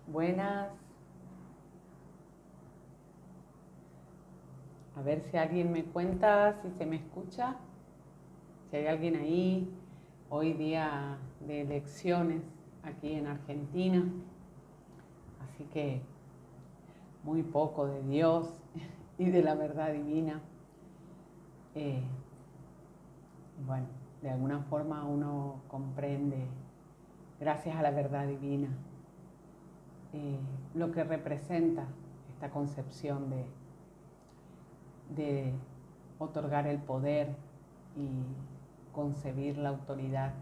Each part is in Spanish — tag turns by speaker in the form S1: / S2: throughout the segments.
S1: Buenas. A ver si alguien me cuenta, si se me escucha, si hay alguien ahí. Hoy día de elecciones aquí en Argentina, así que muy poco de Dios y de la verdad divina. Bueno, de alguna forma uno comprende, gracias a la verdad divina, lo que representa esta concepción de otorgar el poder y concebir la autoridad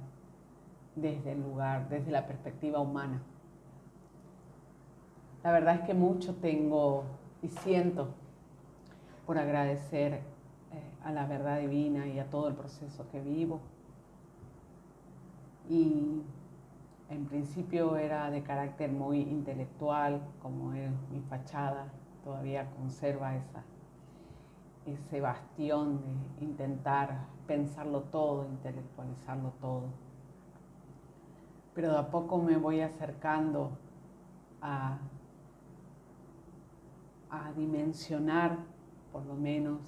S1: desde el lugar, desde la perspectiva humana. La verdad es que mucho tengo y siento por agradecer a la verdad divina y a todo el proceso que vivo. Y en principio era de carácter muy intelectual, como es mi fachada, todavía conserva ese bastión de intentar pensarlo todo, intelectualizarlo todo. Pero de a poco me voy acercando a dimensionar, por lo menos,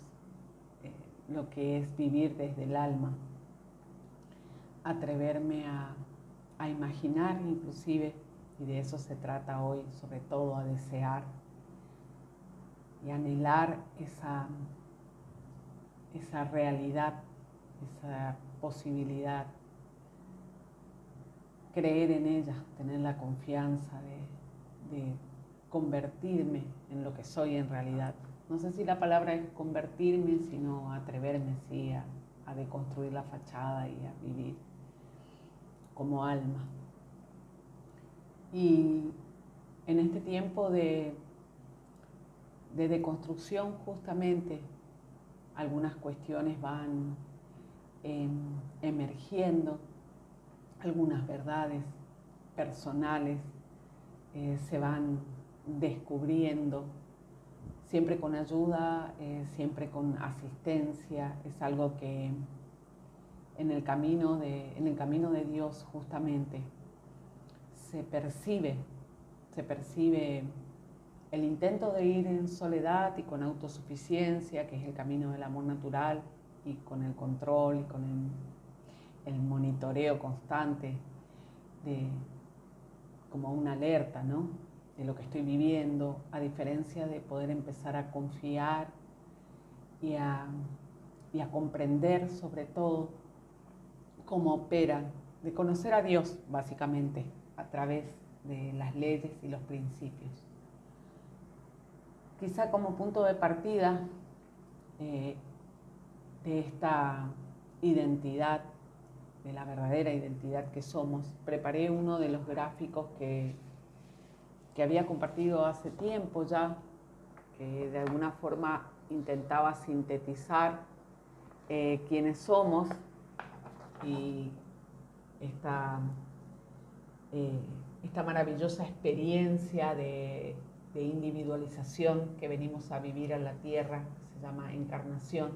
S1: lo que es vivir desde el alma, atreverme a imaginar inclusive, y de eso se trata hoy, sobre todo a desear y anhelar esa realidad, esa posibilidad, creer en ella, tener la confianza de convertirme en lo que soy en realidad. No sé si la palabra es convertirme, sino atreverme, sí, a deconstruir la fachada y a vivir como alma. Y en este tiempo de deconstrucción, justamente, algunas cuestiones van emergiendo, algunas verdades personales se van descubriendo, siempre con ayuda, siempre con asistencia. Es algo que en el camino de Dios justamente se percibe el intento de ir en soledad y con autosuficiencia, que es el camino del amor natural, y con el control y con el monitoreo constante como una alerta, ¿no?, de lo que estoy viviendo, a diferencia de poder empezar a confiar y a comprender sobre todo cómo opera, de conocer a Dios básicamente a través de las leyes y los principios. Quizá como punto de partida de esta identidad, de la verdadera identidad que somos, preparé uno de los gráficos que había compartido hace tiempo ya, que de alguna forma intentaba sintetizar quiénes somos y esta maravillosa experiencia de individualización que venimos a vivir en la Tierra, que se llama encarnación,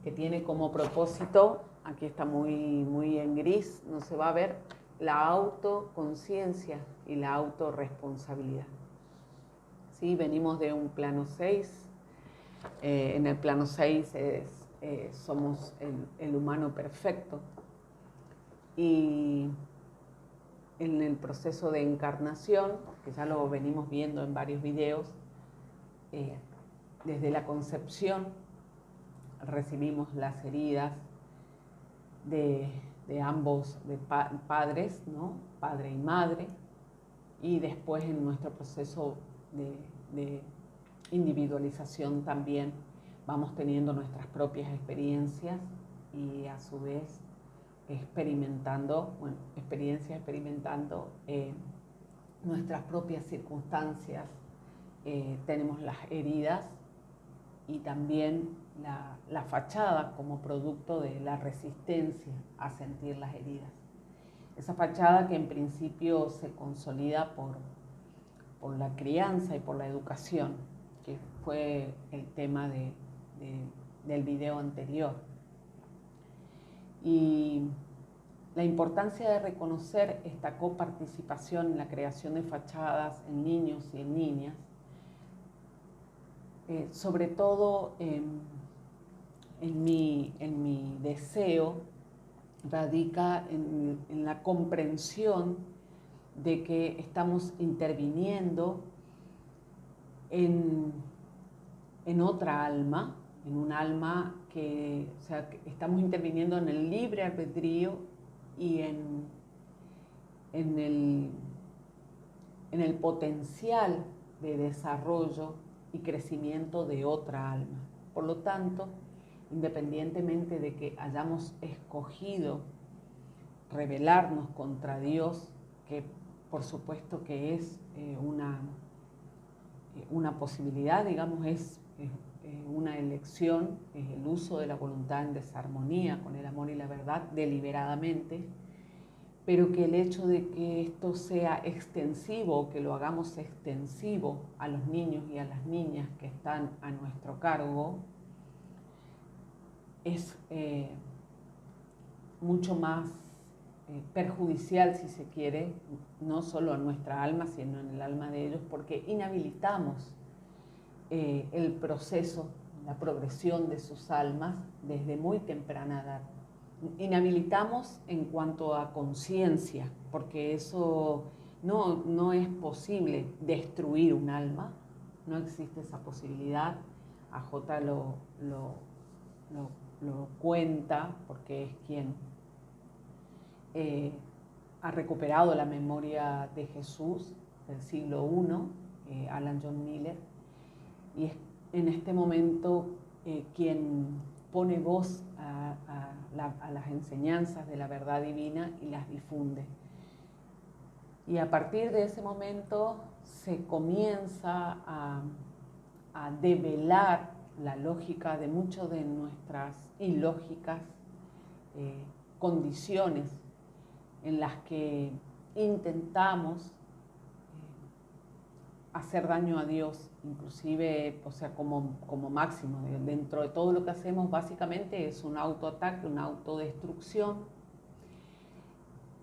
S1: que tiene como propósito, aquí está muy en gris, no se va a ver, la autoconciencia y la autorresponsabilidad. ¿Sí? Venimos de un plano 6, en el plano 6 somos el humano perfecto, y en el proceso de encarnación, que ya lo venimos viendo en varios videos, desde la concepción recibimos las heridas de ambos, de padres, ¿no?, padre y madre, y después en nuestro proceso de individualización también vamos teniendo nuestras propias experiencias y a su vez experimentando nuestras propias circunstancias. Tenemos las heridas y también la fachada como producto de la resistencia a sentir las heridas. Esa fachada que en principio se consolida por la crianza y por la educación, que fue el tema del video anterior. Y la importancia de reconocer esta coparticipación en la creación de fachadas en niños y en niñas, sobre todo en mi deseo, radica en la comprensión de que estamos interviniendo en otra alma, en un alma que estamos interviniendo en el libre albedrío y en el potencial de desarrollo y crecimiento de otra alma. Por lo tanto, independientemente de que hayamos escogido rebelarnos contra Dios, que por supuesto que es una posibilidad, digamos, es una elección, es el uso de la voluntad en desarmonía con el amor y la verdad deliberadamente, pero que el hecho de que esto sea extensivo, que lo hagamos extensivo a los niños y a las niñas que están a nuestro cargo, es mucho más perjudicial, si se quiere, no solo a nuestra alma, sino en el alma de ellos, porque inhabilitamos el proceso, la progresión de sus almas desde muy temprana edad. Inhabilitamos en cuanto a conciencia, porque eso no es posible destruir un alma, no existe esa posibilidad. AJ lo cuenta porque es quien ha recuperado la memoria de Jesús del siglo I, Alan John Miller, y es en este momento quien pone voz a las enseñanzas de la verdad divina y las difunde. Y a partir de ese momento se comienza a develar la lógica de muchas de nuestras ilógicas condiciones en las que intentamos hacer daño a Dios, inclusive, o sea, como máximo. Dentro de todo lo que hacemos, básicamente es un autoataque, una autodestrucción,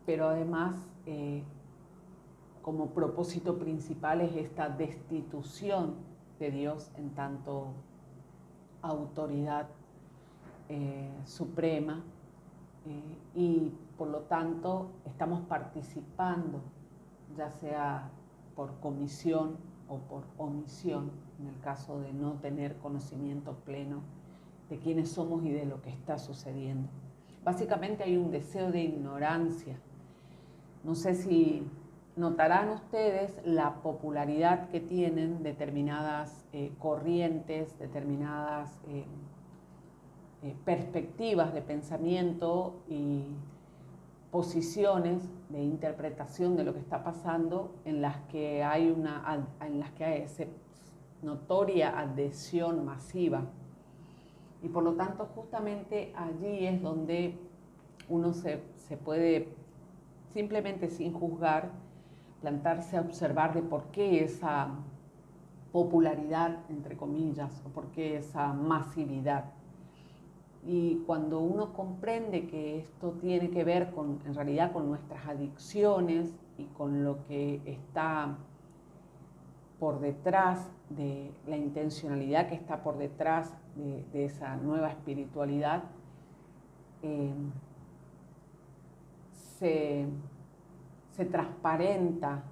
S1: pero además, como propósito principal es esta destitución de Dios en tanto autoridad suprema, y por lo tanto estamos participando, ya sea por comisión o por omisión, en el caso de no tener conocimiento pleno de quiénes somos y de lo que está sucediendo. Básicamente hay un deseo de ignorancia. No sé si notarán ustedes la popularidad que tienen determinadas corrientes, determinadas perspectivas de pensamiento y posiciones de interpretación de lo que está pasando en las que hay notoria adhesión masiva. Y por lo tanto, justamente allí es donde uno se puede, simplemente sin juzgar, plantarse a observar de por qué esa popularidad, entre comillas, o por qué esa masividad. Y cuando uno comprende que esto tiene que ver en realidad con nuestras adicciones y con lo que está por detrás de la intencionalidad que está por detrás de esa nueva espiritualidad, se transparenta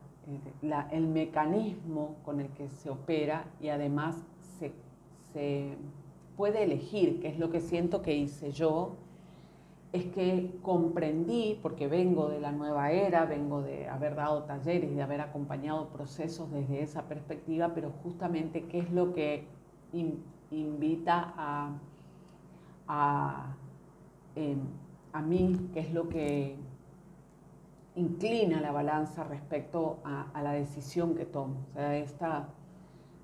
S1: el mecanismo con el que se opera, y además se puede elegir, que es lo que siento que hice yo, es que comprendí, porque vengo de la nueva era, vengo de haber dado talleres, de haber acompañado procesos desde esa perspectiva, pero justamente qué es lo que invita a mí, qué es lo que inclina la balanza respecto a la decisión que tomo. O sea,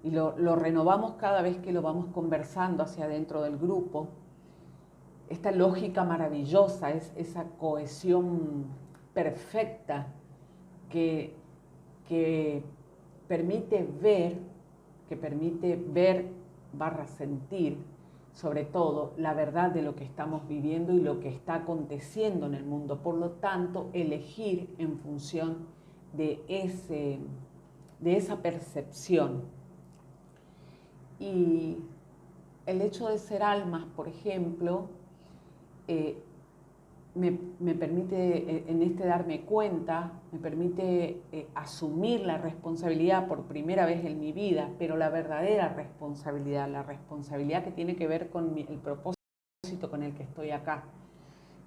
S1: y lo renovamos cada vez que lo vamos conversando hacia adentro del grupo. Esta lógica maravillosa, es esa cohesión perfecta que permite ver / sentir sobre todo la verdad de lo que estamos viviendo y lo que está aconteciendo en el mundo. Por lo tanto, elegir en función de esa percepción. Y el hecho de ser almas, por ejemplo, me permite, en este darme cuenta, me permite asumir la responsabilidad por primera vez en mi vida, pero la verdadera responsabilidad, la responsabilidad que tiene que ver con el propósito con el que estoy acá,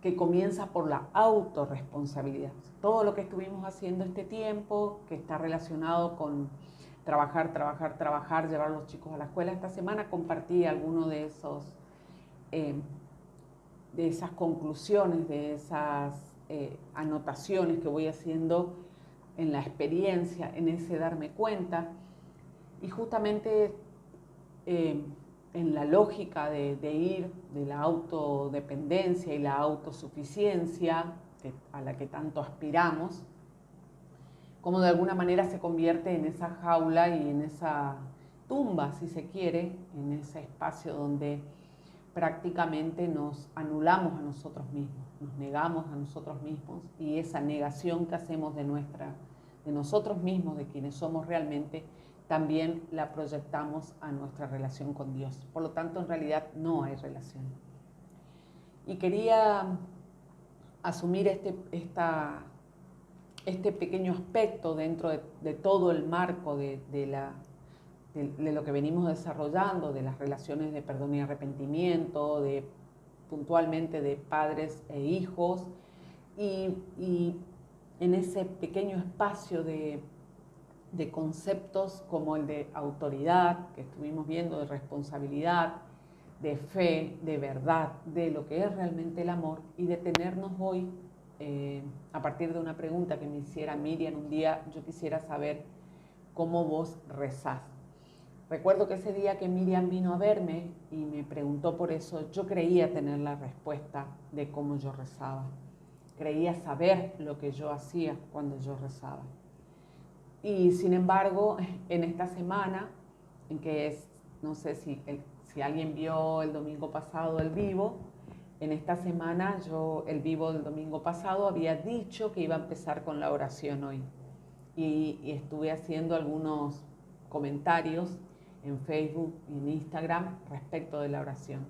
S1: que comienza por la autorresponsabilidad. Todo lo que estuvimos haciendo este tiempo, que está relacionado con trabajar, llevar a los chicos a la escuela. Esta semana compartí alguno de esas conclusiones, de esas anotaciones que voy haciendo en la experiencia, en ese darme cuenta. Y justamente en la lógica de ir de la autodependencia y la autosuficiencia a la que tanto aspiramos, como de alguna manera se convierte en esa jaula y en esa tumba, si se quiere, en ese espacio donde prácticamente nos anulamos a nosotros mismos, nos negamos a nosotros mismos, y esa negación que hacemos de nosotros mismos, de quienes somos realmente, también la proyectamos a nuestra relación con Dios. Por lo tanto, en realidad no hay relación. Y quería asumir este pequeño aspecto dentro de todo el marco de lo que venimos desarrollando, de las relaciones de perdón y arrepentimiento, puntualmente de padres e hijos, y en ese pequeño espacio de conceptos como el de autoridad, que estuvimos viendo, de responsabilidad, de fe, de verdad, de lo que es realmente el amor, y detenernos hoy a partir de una pregunta que me hiciera Miriam un día. Yo quisiera saber cómo vos rezás. Recuerdo que ese día que Miriam vino a verme y me preguntó por eso, yo creía tener la respuesta de cómo yo rezaba. Creía saber lo que yo hacía cuando yo rezaba. Y sin embargo, en esta semana, en que no sé si alguien vio el domingo pasado el vivo, en esta semana el vivo del domingo pasado había dicho que iba a empezar con la oración hoy. Y estuve haciendo algunos comentarios en Facebook y en Instagram respecto de la oración.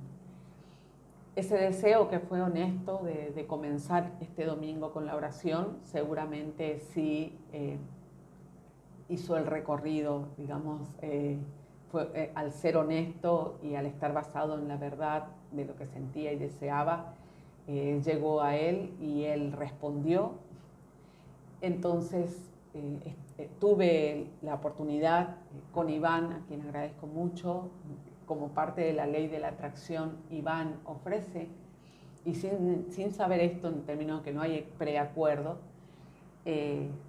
S1: Ese deseo que fue honesto de comenzar este domingo con la oración, seguramente sí hizo el recorrido, digamos, al ser honesto y al estar basado en la verdad de lo que sentía y deseaba, llegó a él y él respondió. Entonces tuve la oportunidad con Iván, a quien agradezco mucho, como parte de la ley de la atracción. Iván ofrece, y sin saber esto, en términos que no hay preacuerdo,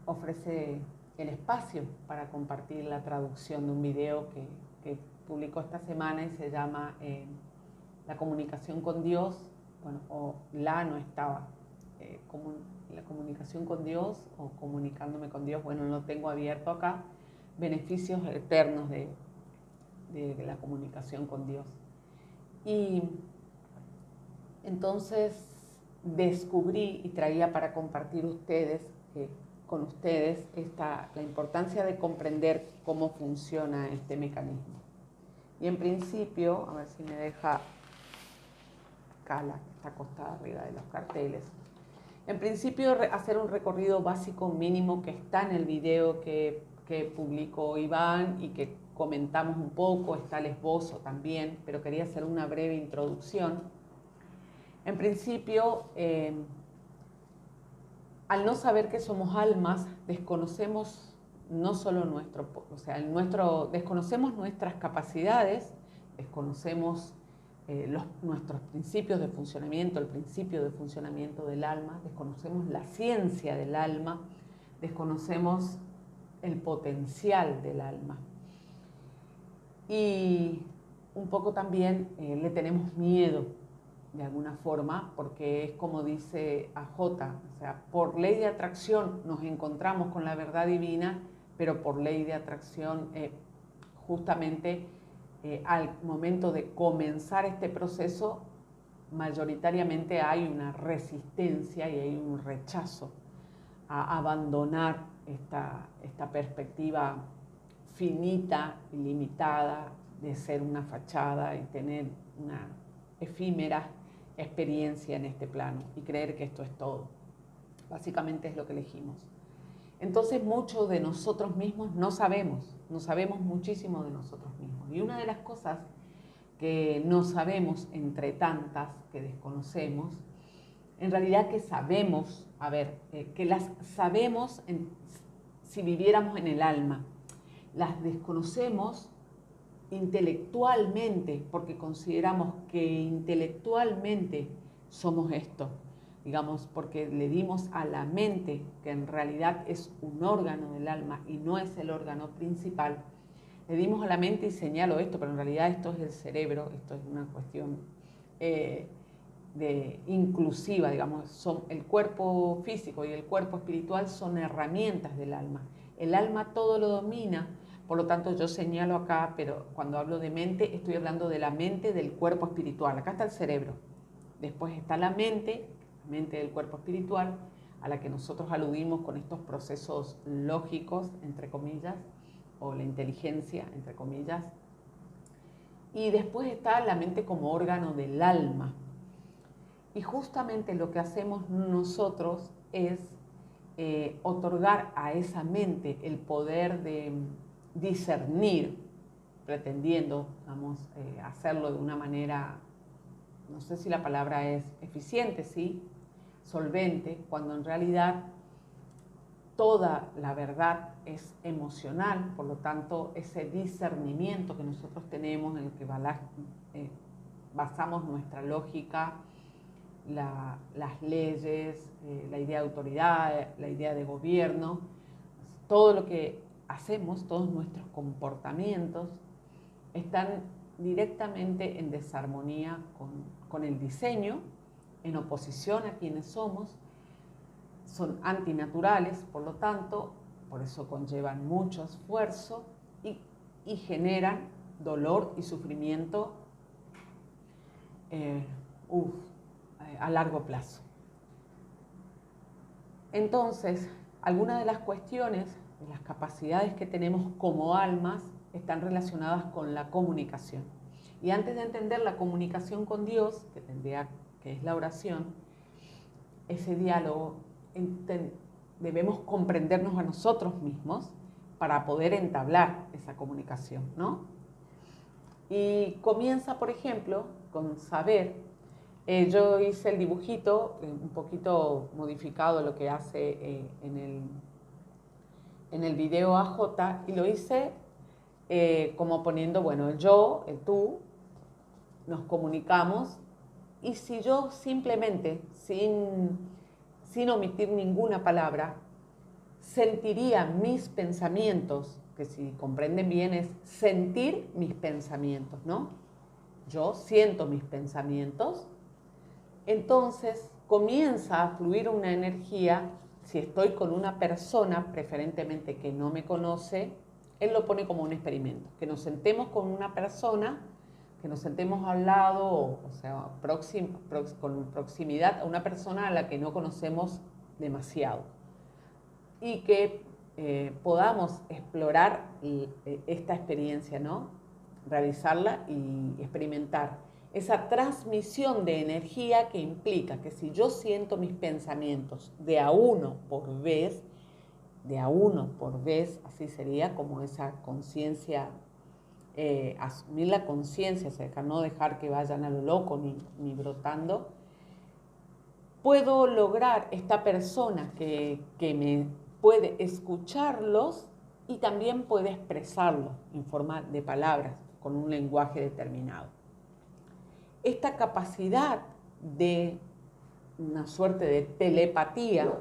S1: ofrece el espacio para compartir la traducción de un video que publicó esta semana y se llama La comunicación con Dios, bueno, o no estaba, la comunicación con Dios o comunicándome con Dios, bueno, lo tengo abierto acá, beneficios eternos de la comunicación con Dios. Y entonces descubrí y traía para compartir con ustedes la importancia de comprender cómo funciona este mecanismo. Y en principio, a ver si me deja Cala, que está acostada arriba de los carteles. En principio, hacer un recorrido básico mínimo que está en el video que publicó Iván y que comentamos un poco, está el esbozo también, pero quería hacer una breve introducción. En principio, al no saber que somos almas, desconocemos no solo desconocemos nuestras capacidades, desconocemos nuestros principios de funcionamiento, el principio de funcionamiento del alma, desconocemos la ciencia del alma, desconocemos el potencial del alma. Y un poco también le tenemos miedo, de alguna forma, porque es como dice AJ, o sea, por ley de atracción nos encontramos con la verdad divina, pero por ley de atracción justamente al momento de comenzar este proceso, mayoritariamente hay una resistencia y hay un rechazo a abandonar esta perspectiva finita y limitada de ser una fachada y tener una efímera experiencia en este plano y creer que esto es todo. Básicamente es lo que elegimos. Entonces mucho de nosotros mismos no sabemos muchísimo de nosotros mismos. Y una de las cosas que no sabemos entre tantas que desconocemos, en realidad que sabemos, que las sabemos si viviéramos en el alma, las desconocemos intelectualmente, porque consideramos que intelectualmente somos esto, digamos, porque le dimos a la mente, que en realidad es un órgano del alma y no es el órgano principal, le dimos a la mente, y señalo esto, pero en realidad esto es el cerebro, esto es una cuestión inclusiva, digamos, el cuerpo físico y el cuerpo espiritual son herramientas del alma. El alma todo lo domina, por lo tanto yo señalo acá, pero cuando hablo de mente estoy hablando de la mente del cuerpo espiritual. Acá está el cerebro, después está la mente del cuerpo espiritual, a la que nosotros aludimos con estos procesos lógicos, entre comillas, o la inteligencia, entre comillas, y después está la mente como órgano del alma. Y justamente lo que hacemos nosotros es otorgar a esa mente el poder de discernir, pretendiendo, vamos, hacerlo de una manera, no sé si la palabra es eficiente, sí, solvente, cuando en realidad toda la verdad es emocional, por lo tanto ese discernimiento que nosotros tenemos en el que basamos nuestra lógica, las leyes, la idea de autoridad, la idea de gobierno, todo lo que hacemos, todos nuestros comportamientos están directamente en desarmonía con el diseño, en oposición a quienes somos, son antinaturales, por lo tanto, por eso conllevan mucho esfuerzo y generan dolor y sufrimiento a largo plazo. Entonces, algunas de las cuestiones, de las capacidades que tenemos como almas, están relacionadas con la comunicación. Y antes de entender la comunicación con Dios, que es la oración, ese diálogo, debemos comprendernos a nosotros mismos para poder entablar esa comunicación, ¿no? Y comienza, por ejemplo, con saber. Yo hice el dibujito, un poquito modificado lo que hace en el video AJ, y lo hice como poniendo, bueno, el yo, el tú, nos comunicamos, y si yo simplemente, sin omitir ninguna palabra, sentiría mis pensamientos, que si comprenden bien es sentir mis pensamientos, ¿no? Yo siento mis pensamientos, entonces comienza a fluir una energía. Si estoy con una persona, preferentemente que no me conoce, él lo pone como un experimento, que nos sentemos con una persona, que nos sentemos al lado, o sea, con proximidad a una persona a la que no conocemos demasiado, y que podamos explorar esta experiencia, ¿no? Realizarla y experimentar esa transmisión de energía que implica que si yo siento mis pensamientos de a uno por vez, así sería como esa conciencia, asumir la conciencia, o sea, no dejar que vayan a lo loco ni brotando, puedo lograr esta persona que me puede escucharlos y también puede expresarlo en forma de palabras, con un lenguaje determinado. Esta capacidad de una suerte de telepatía,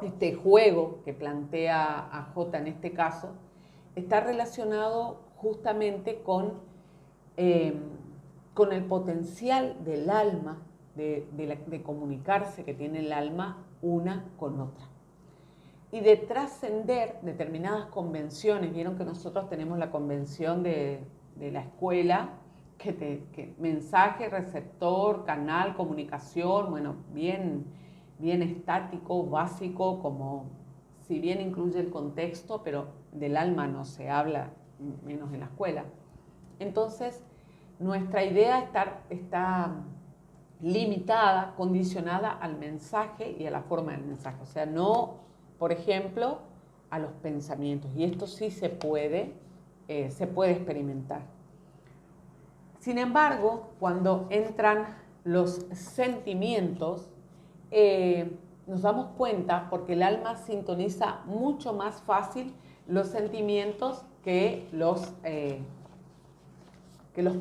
S1: este juego que plantea AJ en este caso, está relacionado justamente con el potencial del alma, de comunicarse que tiene el alma una con otra. Y de trascender determinadas convenciones. Vieron que nosotros tenemos la convención de de la escuela, mensaje, receptor, canal, comunicación, bueno, bien estático, básico, como si bien incluye el contexto, pero del alma no se habla, menos en la escuela. Entonces, nuestra idea está limitada, condicionada al mensaje y a la forma del mensaje. O sea, no, por ejemplo, a los pensamientos. Y esto sí se puede experimentar. Sin embargo, cuando entran los sentimientos, nos damos cuenta, porque el alma sintoniza mucho más fácil los sentimientos que los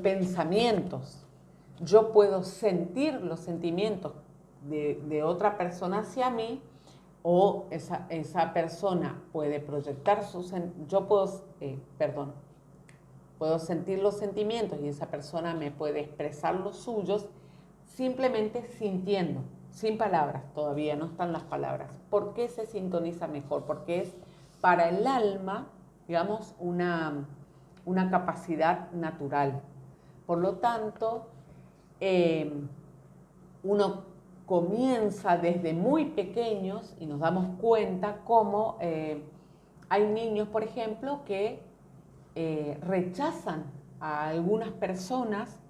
S1: pensamientos. Yo puedo sentir los sentimientos de otra persona hacia mí, o esa persona puede proyectar puedo sentir los sentimientos y esa persona me puede expresar los suyos simplemente sintiendo, sin palabras. Todavía no están las palabras. ¿Por qué se sintoniza mejor? Porque es para el alma, digamos, una capacidad natural. Por lo tanto, uno comienza desde muy pequeños y nos damos cuenta cómo hay niños, por ejemplo, que rechazan a algunas personas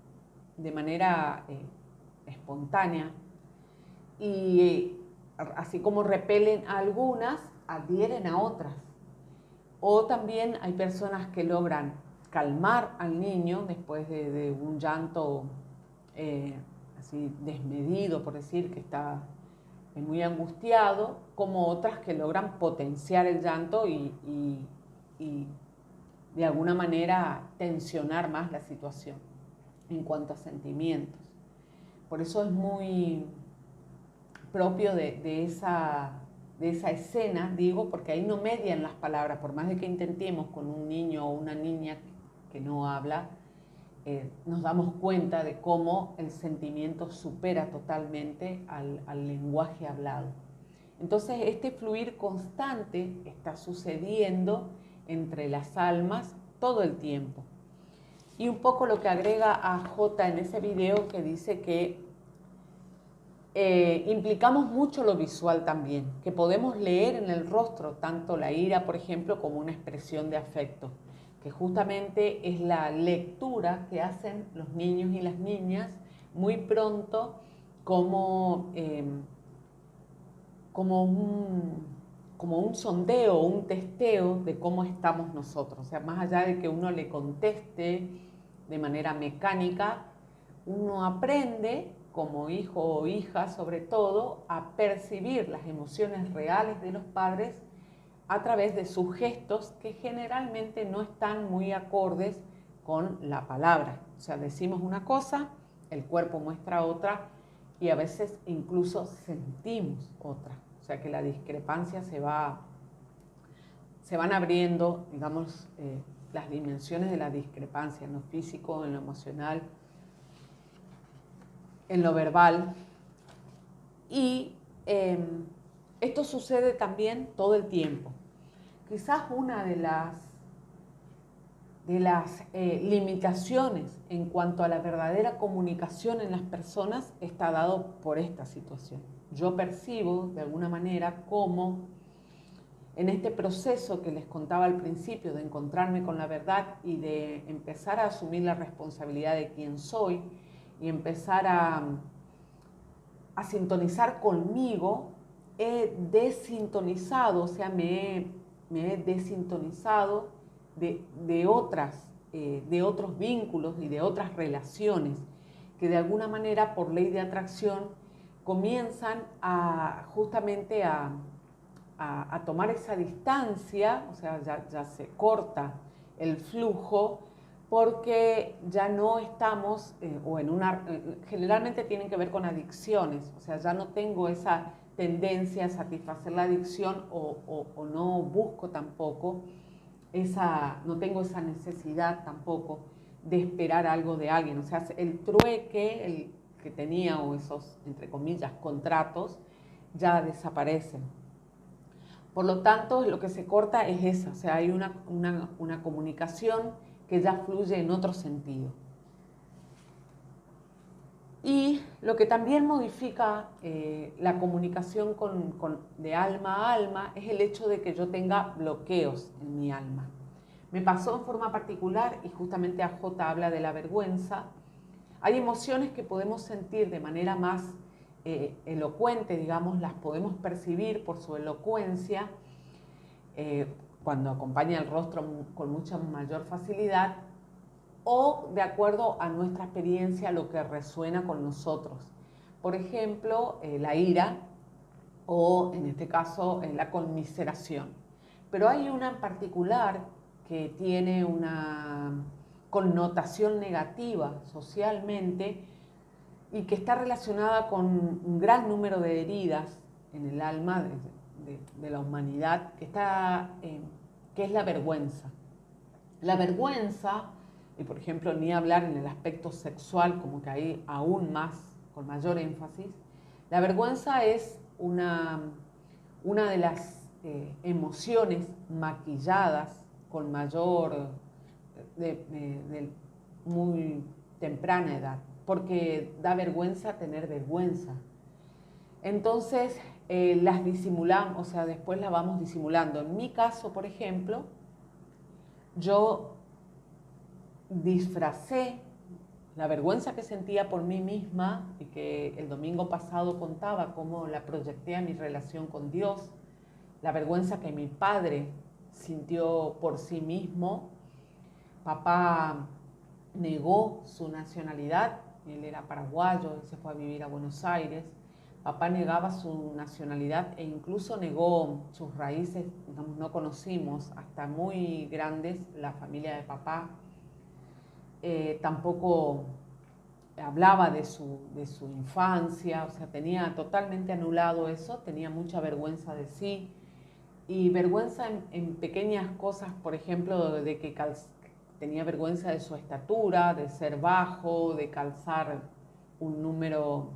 S1: de manera espontánea, y así como repelen a algunas, adhieren a otras. O también hay personas que logran calmar al niño después de un llanto así desmedido, por decir, que está muy angustiado, como otras que logran potenciar el llanto y de alguna manera tensionar más la situación en cuanto a sentimientos. Por eso es muy propio de esa escena, digo, porque ahí no median las palabras, por más de que intentemos con un niño o una niña que no habla, nos damos cuenta de cómo el sentimiento supera totalmente al lenguaje hablado. Entonces, este fluir constante está sucediendo entre las almas todo el tiempo. Y un poco lo que agrega a J en ese video, que dice que implicamos mucho lo visual también, que podemos leer en el rostro tanto la ira, por ejemplo, como una expresión de afecto, que justamente es la lectura que hacen los niños y las niñas muy pronto como un sondeo, un testeo de cómo estamos nosotros. O sea, más allá de que uno le conteste de manera mecánica, uno aprende, como hijo o hija sobre todo, a percibir las emociones reales de los padres a través de sus gestos, que generalmente no están muy acordes con la palabra. O sea, decimos una cosa, el cuerpo muestra otra y a veces incluso sentimos otra. O sea que la discrepancia se van abriendo, digamos, las dimensiones de la discrepancia en lo físico, en lo emocional, en lo verbal. Y esto sucede también todo el tiempo. Quizás una de las limitaciones en cuanto a la verdadera comunicación en las personas está dado por esta situación. Yo percibo de alguna manera cómo en este proceso que les contaba al principio de encontrarme con la verdad y de empezar a asumir la responsabilidad de quién soy y empezar a sintonizar conmigo, he desintonizado, o sea, me he desintonizado de otros vínculos y de otras relaciones que de alguna manera por ley de atracción comienzan justamente a tomar esa distancia. O sea, ya se corta el flujo porque ya no estamos, generalmente tienen que ver con adicciones. O sea, ya no tengo esa tendencia a satisfacer la adicción o no busco tampoco no tengo esa necesidad tampoco de esperar algo de alguien. O sea, el trueque que tenía, o esos, entre comillas, contratos, ya desaparecen. Por lo tanto, lo que se corta es esa. O sea, hay una comunicación que que ya fluye en otro sentido. Y lo que también modifica la comunicación de alma a alma es el hecho de que yo tenga bloqueos en mi alma. Me pasó en forma particular, y justamente AJ habla de la vergüenza. Hay emociones que podemos sentir de manera más elocuente, digamos, las podemos percibir por su elocuencia, cuando acompaña el rostro con mucha mayor facilidad, o de acuerdo a nuestra experiencia, lo que resuena con nosotros. Por ejemplo, la ira, o en este caso la conmiseración. Pero hay una en particular que tiene una connotación negativa socialmente y que está relacionada con un gran número de heridas en el alma de la humanidad, que es la vergüenza. La vergüenza, y por ejemplo ni hablar en el aspecto sexual, como que ahí aún más, con mayor énfasis, la vergüenza es una de las emociones maquilladas con mayor, de muy temprana edad, porque da vergüenza tener vergüenza. Entonces las disimulamos, o sea, después las vamos disimulando. En mi caso, por ejemplo, yo disfracé la vergüenza que sentía por mí misma y que el domingo pasado contaba cómo la proyecté a mi relación con Dios, la vergüenza que mi padre sintió por sí mismo. Papá negó su nacionalidad, él era paraguayo, él se fue a vivir a Buenos Aires. Papá negaba su nacionalidad e incluso negó sus raíces. No conocimos hasta muy grandes la familia de papá. Tampoco hablaba de su infancia, o sea, tenía totalmente anulado eso, tenía mucha vergüenza de sí y vergüenza en pequeñas cosas, por ejemplo, de que tenía vergüenza de su estatura, de ser bajo, de calzar un número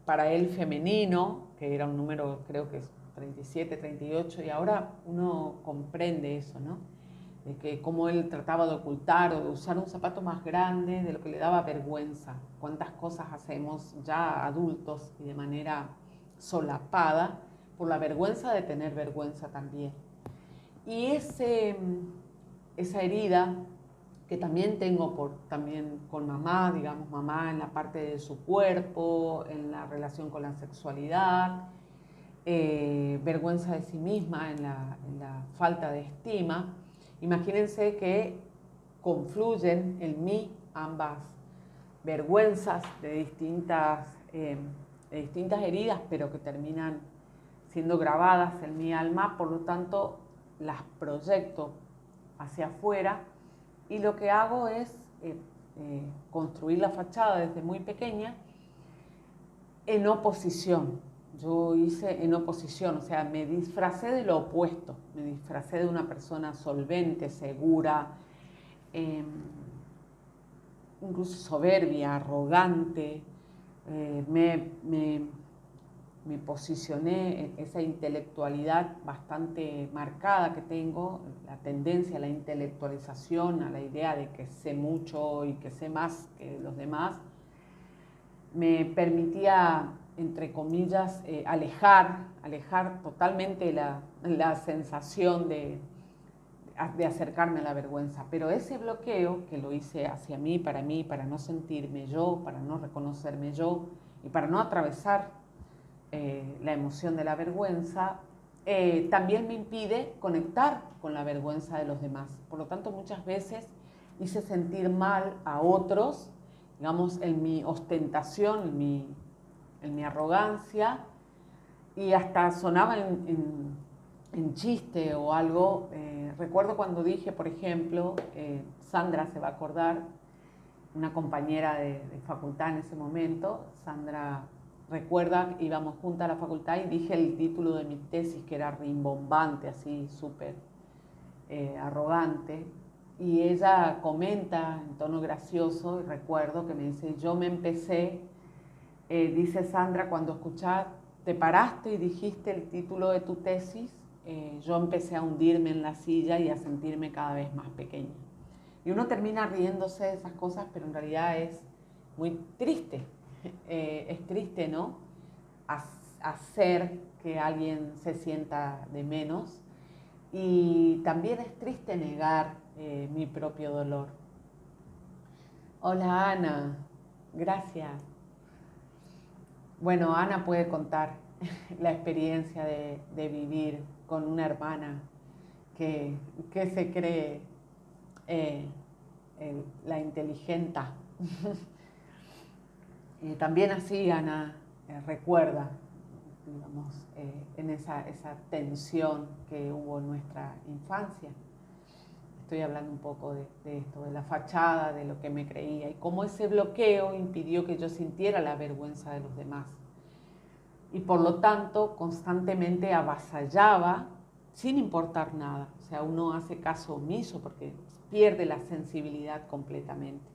S1: para él femenino, que era un número creo que es 37, 38, y ahora uno comprende eso, ¿no? De que cómo él trataba de ocultar o de usar un zapato más grande, de lo que le daba vergüenza. Cuántas cosas hacemos ya adultos y de manera solapada por la vergüenza de tener vergüenza también. Y esa herida que también tengo también con mamá, digamos, mamá en la parte de su cuerpo, en la relación con la sexualidad, vergüenza de sí misma, en la falta de estima. Imagínense que confluyen en mí ambas vergüenzas de distintas heridas, pero que terminan siendo grabadas en mi alma, por lo tanto las proyecto hacia afuera y lo que hago es construir la fachada desde muy pequeña en oposición. Yo hice en oposición, o sea, me disfracé de lo opuesto, me disfracé de una persona solvente, segura, incluso soberbia, arrogante, me posicioné en esa intelectualidad bastante marcada que tengo, la tendencia a la intelectualización, a la idea de que sé mucho y que sé más que los demás, me permitía, entre comillas, alejar totalmente la sensación de acercarme a la vergüenza. Pero ese bloqueo que lo hice hacia mí, para no sentirme yo, para no reconocerme yo y para no atravesar la emoción de la vergüenza, también me impide conectar con la vergüenza de los demás. Por lo tanto, muchas veces hice sentir mal a otros, digamos, en mi ostentación, en mi arrogancia, y hasta sonaba en chiste o algo. Recuerdo cuando dije, por ejemplo, Sandra se va a acordar, una compañera de facultad en ese momento, Sandra recuerda que íbamos juntas a la facultad y dije el título de mi tesis, que era rimbombante, así súper arrogante, y ella comenta en tono gracioso, y recuerdo que me dice, yo me empecé, dice Sandra, cuando te paraste y dijiste el título de tu tesis, yo empecé a hundirme en la silla y a sentirme cada vez más pequeña. Y uno termina riéndose de esas cosas, pero en realidad es muy triste. Es triste, ¿no? Hacer que alguien se sienta de menos. Y también es triste negar mi propio dolor. Hola Ana, gracias. Bueno, Ana puede contar la experiencia de vivir con una hermana que se cree la inteligenta. También así Ana recuerda, digamos, en esa tensión que hubo en nuestra infancia. Estoy hablando un poco de esto, de la fachada, de lo que me creía y cómo ese bloqueo impidió que yo sintiera la vergüenza de los demás. Y por lo tanto, constantemente avasallaba sin importar nada. O sea, uno hace caso omiso porque pierde la sensibilidad completamente,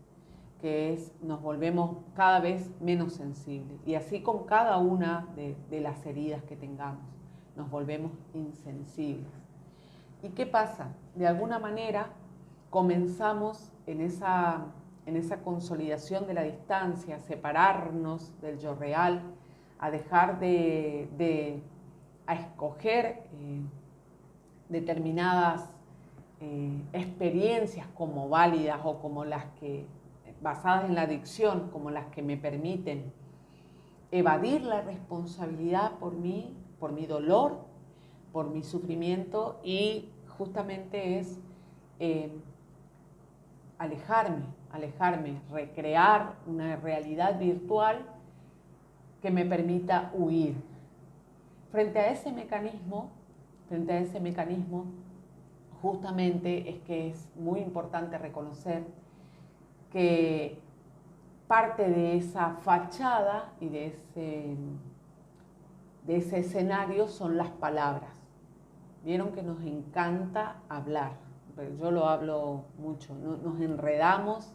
S1: que es, nos volvemos cada vez menos sensibles. Y así con cada una de las heridas que tengamos, nos volvemos insensibles. ¿Y qué pasa? De alguna manera comenzamos en esa consolidación de la distancia, a separarnos del yo real, a dejar a escoger determinadas experiencias como válidas o como las que, basadas en la adicción, como las que me permiten evadir la responsabilidad por mí, por mi dolor, por mi sufrimiento, y justamente es alejarme, recrear una realidad virtual que me permita huir. Frente a ese mecanismo, justamente es que es muy importante reconocer que parte de esa fachada y de ese escenario son las palabras. Vieron que nos encanta hablar, pero yo lo hablo mucho, nos enredamos.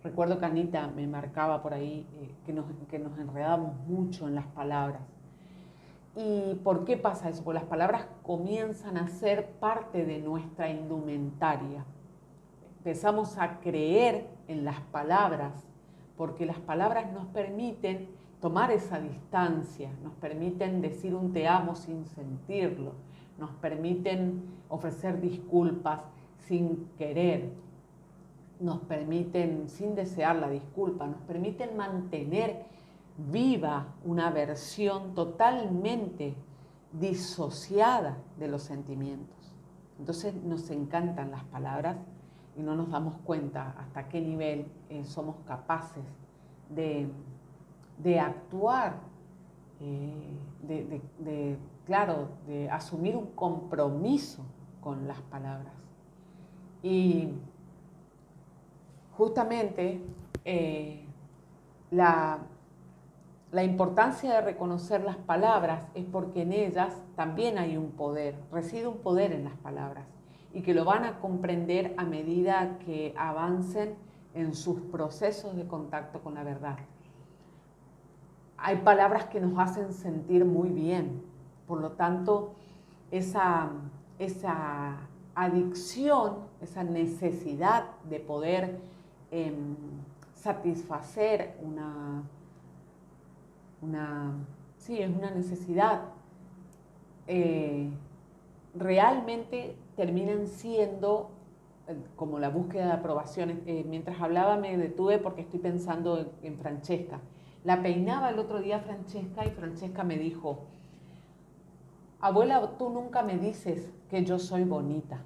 S1: Recuerdo que Anita me marcaba por ahí que nos enredamos mucho en las palabras. ¿Y por qué pasa eso? Porque las palabras comienzan a ser parte de nuestra indumentaria. Empezamos a creer en las palabras porque las palabras nos permiten tomar esa distancia, nos permiten decir un te amo sin sentirlo, nos permiten ofrecer disculpas sin querer, nos permiten, sin desear la disculpa, nos permiten mantener viva una versión totalmente disociada de los sentimientos. Entonces nos encantan las palabras y no nos damos cuenta hasta qué nivel somos capaces de actuar, claro, de asumir un compromiso con las palabras. Y justamente la importancia de reconocer las palabras es porque en ellas también hay un poder, reside un poder en las palabras y que lo van a comprender a medida que avancen en sus procesos de contacto con la verdad. Hay palabras que nos hacen sentir muy bien, por lo tanto, esa adicción, esa necesidad de poder satisfacer sí, es una necesidad, realmente terminan siendo como la búsqueda de aprobación. Mientras hablaba me detuve porque estoy pensando en Francesca. La peinaba el otro día Francesca y Francesca me dijo: abuela, tú nunca me dices que yo soy bonita.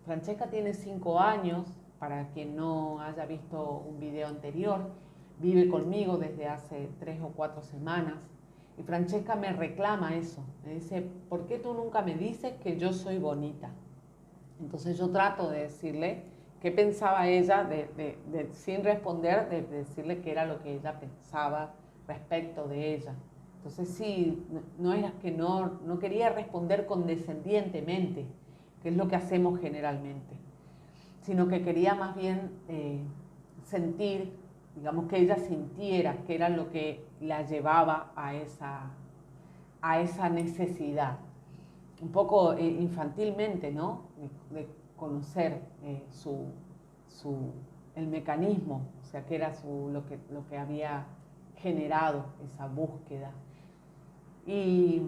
S1: Francesca tiene 5 años, para quien no haya visto un video anterior, vive conmigo desde hace 3 o 4 semanas. Y Francesca me reclama eso, me dice: ¿por qué tú nunca me dices que yo soy bonita? Entonces yo trato de decirle qué pensaba ella, sin responder, de decirle qué era lo que ella pensaba respecto de ella. Entonces sí, no era que no quería responder condescendientemente, que es lo que hacemos generalmente, sino que quería más bien sentir, digamos, que ella sintiera que era lo que la llevaba a esa necesidad, un poco infantilmente, ¿no? De conocer el mecanismo, o sea, que era lo que había generado esa búsqueda. Y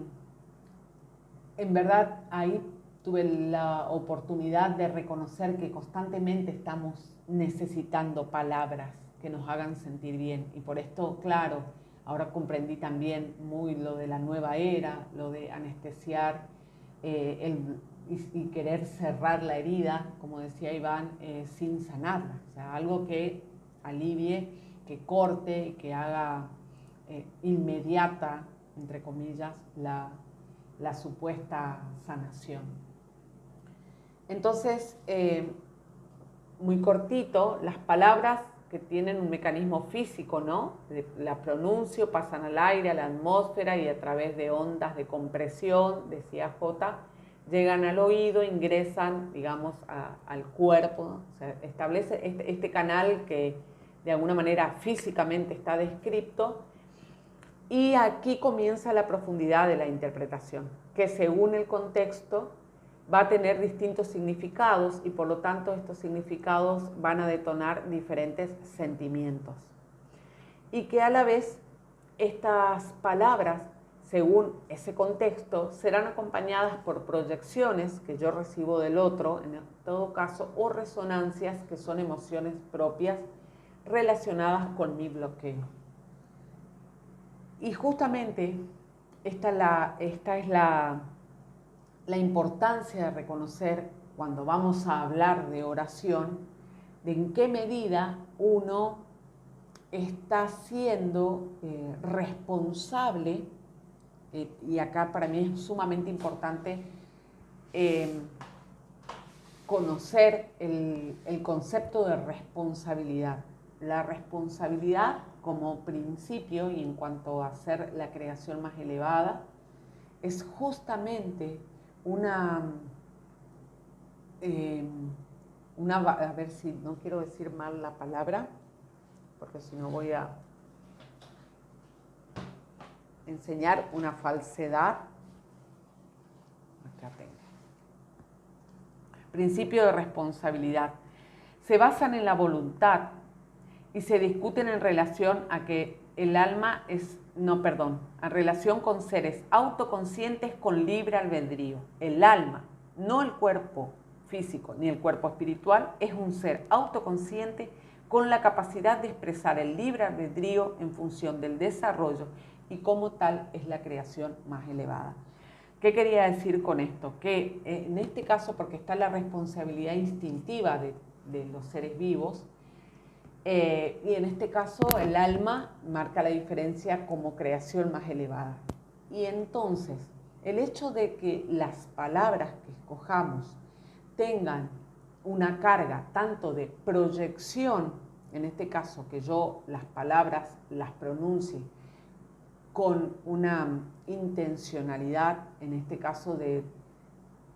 S1: en verdad ahí tuve la oportunidad de reconocer que constantemente estamos necesitando palabras que nos hagan sentir bien. Y por esto, claro, ahora comprendí también muy lo de la nueva era, lo de anestesiar y querer cerrar la herida, como decía Iván, sin sanarla. O sea, algo que alivie, que corte y que haga inmediata, entre comillas, la supuesta sanación. Entonces, muy cortito, las palabras que tienen un mecanismo físico, ¿no? La pronuncio, pasan al aire, a la atmósfera y a través de ondas de compresión, decía J, llegan al oído, ingresan, digamos, al cuerpo, ¿no? O sea, establece este canal que de alguna manera físicamente está descrito. Y aquí comienza la profundidad de la interpretación, que según el contexto va a tener distintos significados y por lo tanto estos significados van a detonar diferentes sentimientos. Y que a la vez estas palabras, según ese contexto, serán acompañadas por proyecciones que yo recibo del otro, en todo caso, o resonancias que son emociones propias relacionadas con mi bloqueo. Y justamente esta es la importancia de reconocer cuando vamos a hablar de oración, de en qué medida uno está siendo responsable, y acá para mí es sumamente importante conocer el concepto de responsabilidad. La responsabilidad como principio y en cuanto a hacer la creación más elevada es justamente a ver si no quiero decir mal la palabra, porque si no voy a enseñar una falsedad. Acá tengo. Principio de responsabilidad. Se basan en la voluntad y se discuten en relación a que el alma en relación con seres autoconscientes con libre albedrío. El alma, no el cuerpo físico ni el cuerpo espiritual, es un ser autoconsciente con la capacidad de expresar el libre albedrío en función del desarrollo y como tal es la creación más elevada. ¿Qué quería decir con esto? Que en este caso, porque está la responsabilidad instintiva de los seres vivos, y en este caso el alma marca la diferencia como creación más elevada. Y entonces, el hecho de que las palabras que escojamos tengan una carga tanto de proyección, en este caso que yo las palabras las pronuncie con una intencionalidad, en este caso de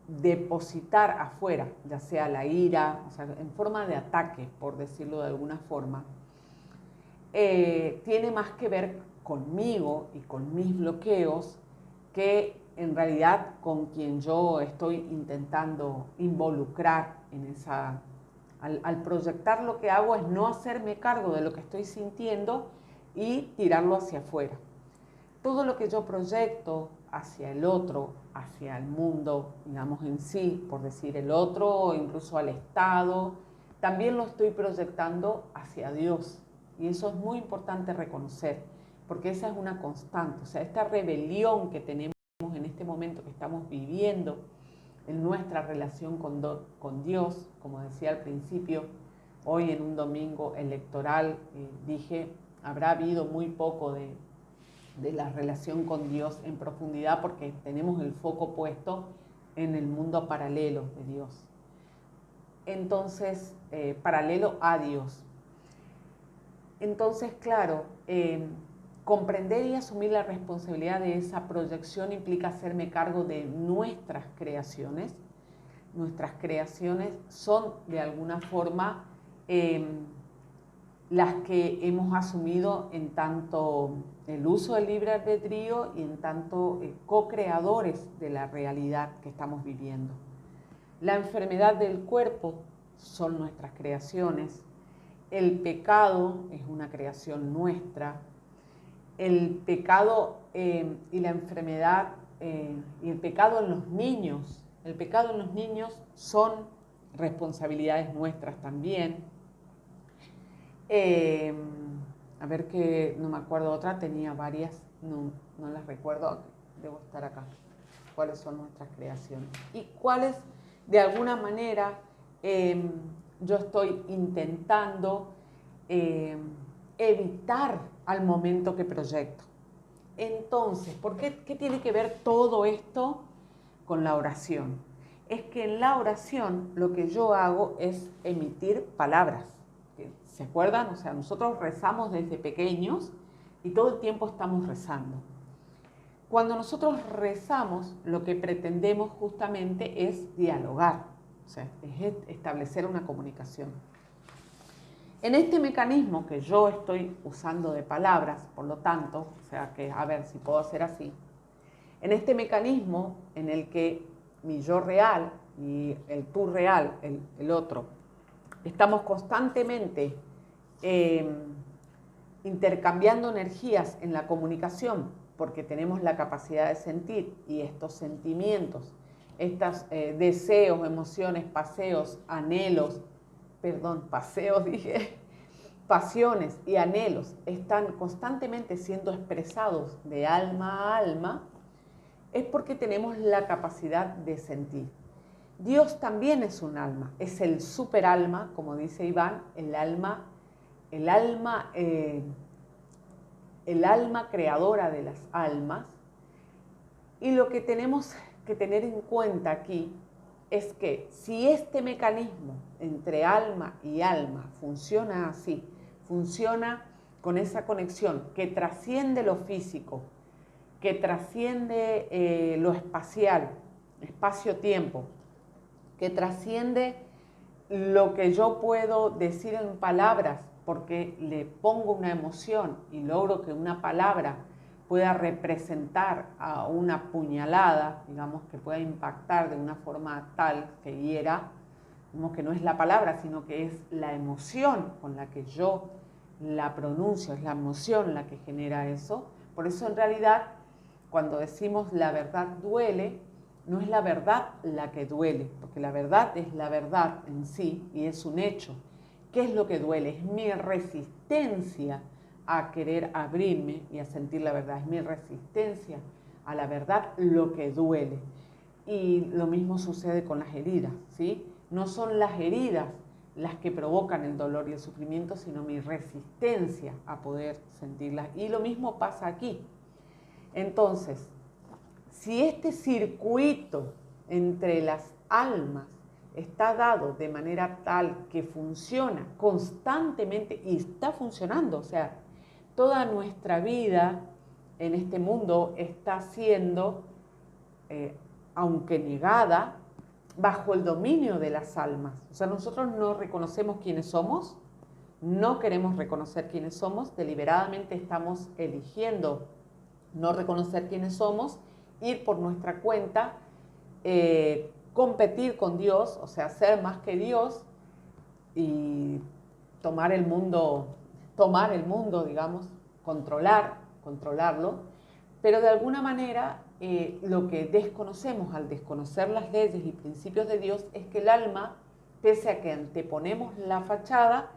S1: depositar afuera, ya sea la ira, o sea, en forma de ataque, por decirlo de alguna forma, tiene más que ver conmigo y con mis bloqueos que en realidad con quien yo estoy intentando involucrar en esa... Al proyectar lo que hago es no hacerme cargo de lo que estoy sintiendo y tirarlo hacia afuera. Todo lo que yo proyecto hacia el otro, hacia el mundo, digamos en sí, por decir el otro, o incluso al Estado, también lo estoy proyectando hacia Dios. Y eso es muy importante reconocer, porque esa es una constante. O sea, esta rebelión que tenemos en este momento que estamos viviendo en nuestra relación con Dios, como decía al principio, hoy en un domingo electoral, dije, habrá habido muy poco de la relación con Dios en profundidad porque tenemos el foco puesto en el mundo paralelo de Dios. Entonces, paralelo a Dios. Entonces, claro, comprender y asumir la responsabilidad de esa proyección implica hacerme cargo de nuestras creaciones. Nuestras creaciones son de alguna forma las que hemos asumido en tanto el uso del libre albedrío y en tanto co-creadores de la realidad que estamos viviendo. La enfermedad del cuerpo son nuestras creaciones. El pecado es una creación nuestra. El pecado y la enfermedad y el pecado en los niños. El pecado en los niños son responsabilidades nuestras también. A ver que no me acuerdo otra, tenía varias, no las recuerdo, debo estar acá. ¿Cuáles son nuestras creaciones? Y cuáles, de alguna manera, yo estoy intentando evitar al momento que proyecto. Entonces, ¿qué tiene que ver todo esto con la oración? Es que en la oración lo que yo hago es emitir palabras. ¿Se acuerdan? O sea, nosotros rezamos desde pequeños y todo el tiempo estamos rezando. Cuando nosotros rezamos, lo que pretendemos justamente es dialogar, o sea, es establecer una comunicación. En este mecanismo que yo estoy usando de palabras, por lo tanto, o sea, que a ver si puedo hacer así, en este mecanismo en el que mi yo real y el tú real, el otro, estamos constantemente intercambiando energías en la comunicación, porque tenemos la capacidad de sentir y estos sentimientos, estos deseos, emociones, pasiones y anhelos están constantemente siendo expresados de alma a alma, es porque tenemos la capacidad de sentir. Dios también es un alma, es el superalma, como dice Iván, el alma creadora de las almas. Y lo que tenemos que tener en cuenta aquí es que si este mecanismo entre alma y alma funciona así, funciona con esa conexión que trasciende lo físico, que trasciende lo espacial, espacio-tiempo, que trasciende lo que yo puedo decir en palabras, porque le pongo una emoción y logro que una palabra pueda representar a una puñalada, digamos, que pueda impactar de una forma tal que hiera, como que no es la palabra, sino que es la emoción con la que yo la pronuncio, es la emoción la que genera eso. Por eso en realidad, cuando decimos la verdad duele, no es la verdad la que duele, porque la verdad es la verdad en sí y es un hecho. ¿Qué es lo que duele? Es mi resistencia a querer abrirme y a sentir la verdad. Es mi resistencia a la verdad lo que duele. Y lo mismo sucede con las heridas, ¿sí? No son las heridas las que provocan el dolor y el sufrimiento, sino mi resistencia a poder sentirlas. Y lo mismo pasa aquí. Entonces, si este circuito entre las almas está dado de manera tal que funciona constantemente y está funcionando, o sea, toda nuestra vida en este mundo está siendo, aunque negada, bajo el dominio de las almas. O sea, nosotros no reconocemos quiénes somos, no queremos reconocer quiénes somos, deliberadamente estamos eligiendo no reconocer quiénes somos, ir por nuestra cuenta, competir con Dios, o sea, ser más que Dios y tomar el mundo, digamos, controlarlo, pero de alguna manera lo que desconocemos al desconocer las leyes y principios de Dios es que el alma, pese a que anteponemos la fachada,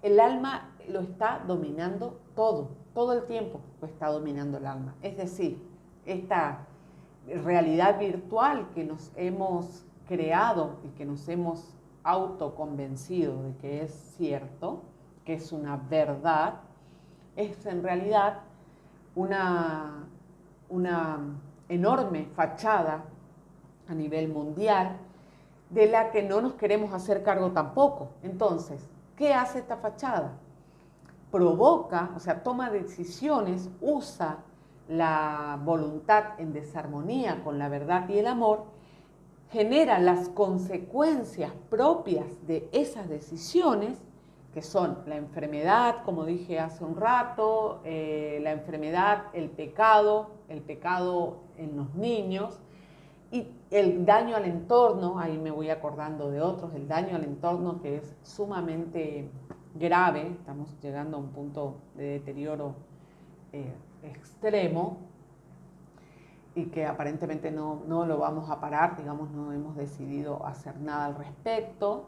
S1: el alma lo está dominando todo el tiempo lo está dominando el alma. Es decir, esta realidad virtual que nos hemos creado y que nos hemos autoconvencido de que es cierto, que es una verdad, es en realidad una enorme fachada a nivel mundial de la que no nos queremos hacer cargo tampoco. Entonces, ¿qué hace esta fachada? Provoca, o sea, toma decisiones, usa la voluntad en desarmonía con la verdad y el amor, genera las consecuencias propias de esas decisiones, que son la enfermedad, como dije hace un rato, la enfermedad, el pecado en los niños, y El daño al entorno, ahí me voy acordando de otros, el daño al entorno que es sumamente grave, estamos llegando a un punto de deterioro extremo y que aparentemente no lo vamos a parar, digamos, no hemos decidido hacer nada al respecto,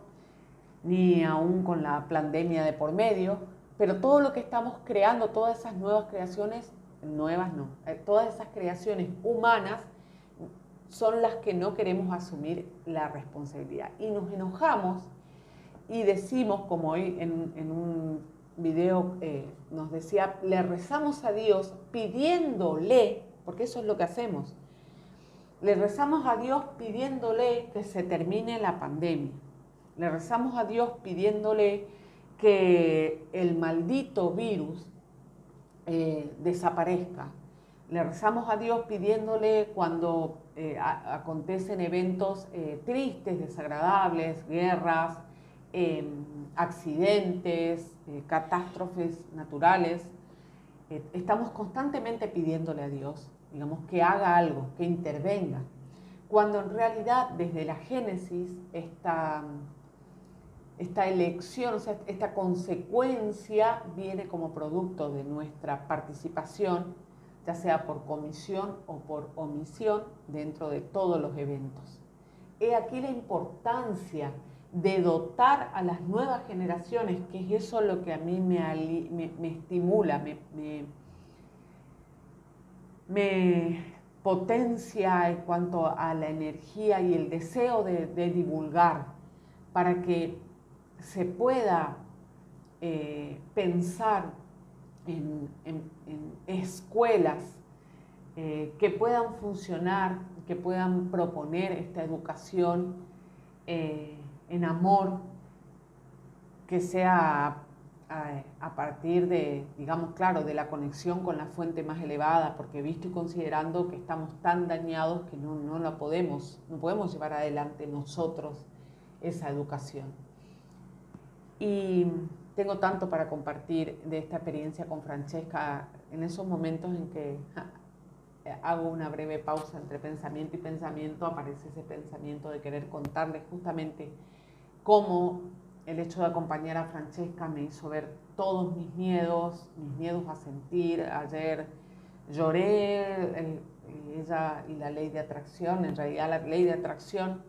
S1: ni aún con la pandemia de por medio, pero todo lo que estamos creando, todas esas nuevas creaciones, todas esas creaciones humanas son las que no queremos asumir la responsabilidad. Y nos enojamos y decimos, como hoy en un video nos decía, le rezamos a Dios pidiéndole, porque eso es lo que hacemos, le rezamos a Dios pidiéndole que se termine la pandemia, le rezamos a Dios pidiéndole que el maldito virus desaparezca, le rezamos a Dios pidiéndole cuando acontecen eventos tristes, desagradables, guerras, accidentes, catástrofes naturales. Estamos constantemente pidiéndole a Dios, digamos, que haga algo, que intervenga, cuando en realidad desde la Génesis esta elección, o sea, esta consecuencia viene como producto de nuestra participación, ya sea por comisión o por omisión, dentro de todos los eventos. He aquí la importancia de dotar a las nuevas generaciones, que es eso lo que a mí me estimula, me potencia en cuanto a la energía y el deseo de divulgar, para que se pueda pensar en escuelas que puedan funcionar, que puedan proponer esta educación en amor, que sea a partir de, digamos, claro, de la conexión con la fuente más elevada, porque visto y considerando que estamos tan dañados que no podemos llevar adelante nosotros esa educación. Y tengo tanto para compartir de esta experiencia con Francesca en esos momentos en que hago una breve pausa entre pensamiento y pensamiento, aparece ese pensamiento de querer contarles justamente cómo el hecho de acompañar a Francesca me hizo ver todos mis miedos a sentir. Ayer lloré, ella y la ley de atracción, en realidad la ley de atracción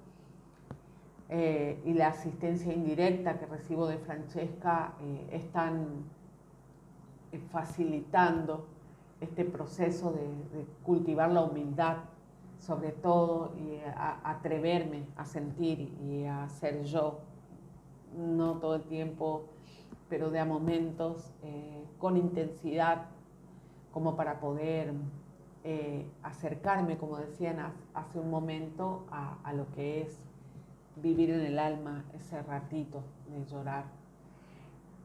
S1: y la asistencia indirecta que recibo de Francesca están facilitando este proceso de cultivar la humildad, sobre todo, y atreverme a sentir y a ser yo, no todo el tiempo, pero de a momentos, con intensidad, como para poder acercarme, como decían hace un momento, a lo que es vivir en el alma ese ratito de llorar.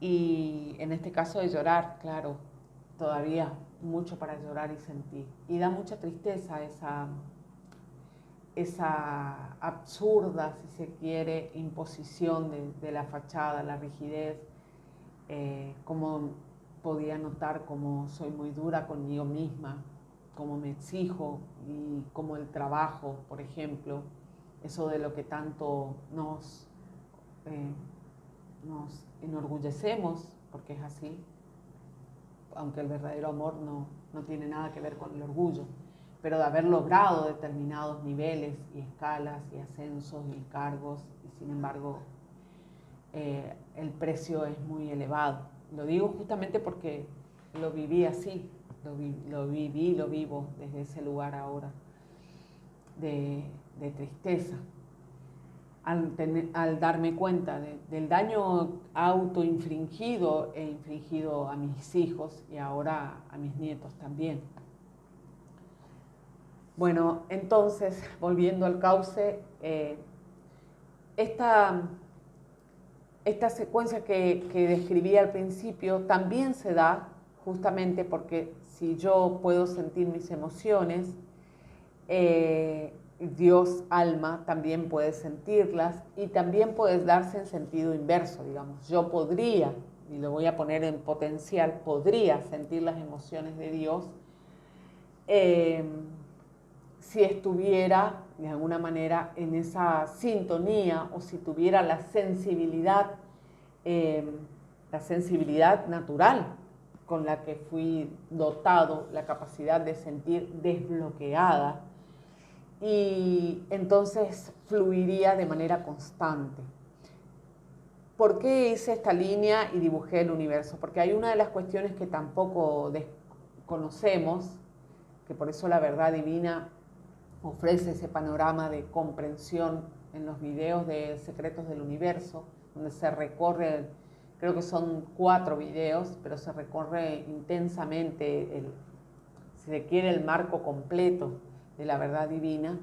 S1: Y en este caso de llorar, claro, todavía mucho para llorar y sentir. Y da mucha tristeza esa absurda, si se quiere, imposición de la fachada, la rigidez, como podía notar como soy muy dura conmigo misma, como me exijo y como el trabajo, por ejemplo, eso de lo que tanto nos enorgullecemos, porque es así, aunque el verdadero amor no tiene nada que ver con el orgullo, pero de haber logrado determinados niveles y escalas y ascensos y cargos, y sin embargo el precio es muy elevado. Lo digo justamente porque lo viví así, lo vivo desde ese lugar ahora de tristeza, al darme cuenta del daño autoinfligido e infligido a mis hijos y ahora a mis nietos también. Bueno, entonces, volviendo al cauce, esta secuencia que describí al principio también se da justamente porque si yo puedo sentir mis emociones, Dios, alma, también puede sentirlas y también puede darse en sentido inverso, digamos. Yo podría, y lo voy a poner en potencial, podría sentir las emociones de Dios si estuviera, de alguna manera en esa sintonía, o si tuviera la sensibilidad natural con la que fui dotado, la capacidad de sentir desbloqueada, y entonces fluiría de manera constante. ¿Por qué hice esta línea y dibujé el universo? Porque hay una de las cuestiones que tampoco conocemos, que por eso la verdad divina ofrece ese panorama de comprensión en los videos de Secretos del Universo, donde se recorre, creo que son 4 videos, pero se recorre intensamente, si se quiere, el marco completo de la verdad divina,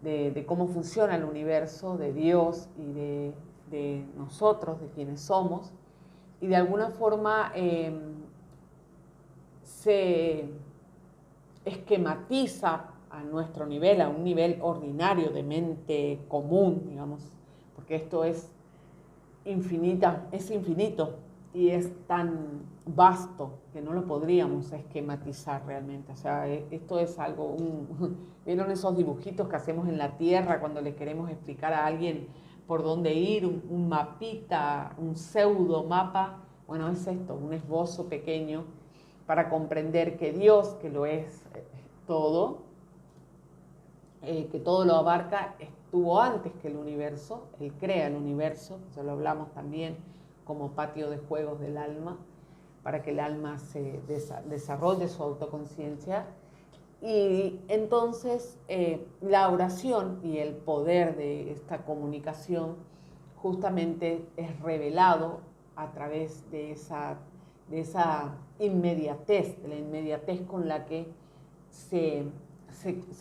S1: de cómo funciona el universo, de Dios y de nosotros, de quienes somos, y de alguna forma se esquematiza a nuestro nivel, a un nivel ordinario de mente común, digamos, porque esto es infinito y es tan vasto que no lo podríamos esquematizar realmente. O sea, esto es algo, ¿vieron esos dibujitos que hacemos en la Tierra cuando le queremos explicar a alguien por dónde ir, un mapita, un pseudo mapa? Bueno, es esto, un esbozo pequeño para comprender que Dios, que lo es todo, que todo lo abarca, estuvo antes que el universo, Él crea el universo, ya lo hablamos también como patio de juegos del alma, para que el alma se desarrolle su autoconciencia. Y entonces la oración y el poder de esta comunicación justamente es revelado a través de esa inmediatez, de la inmediatez con la que se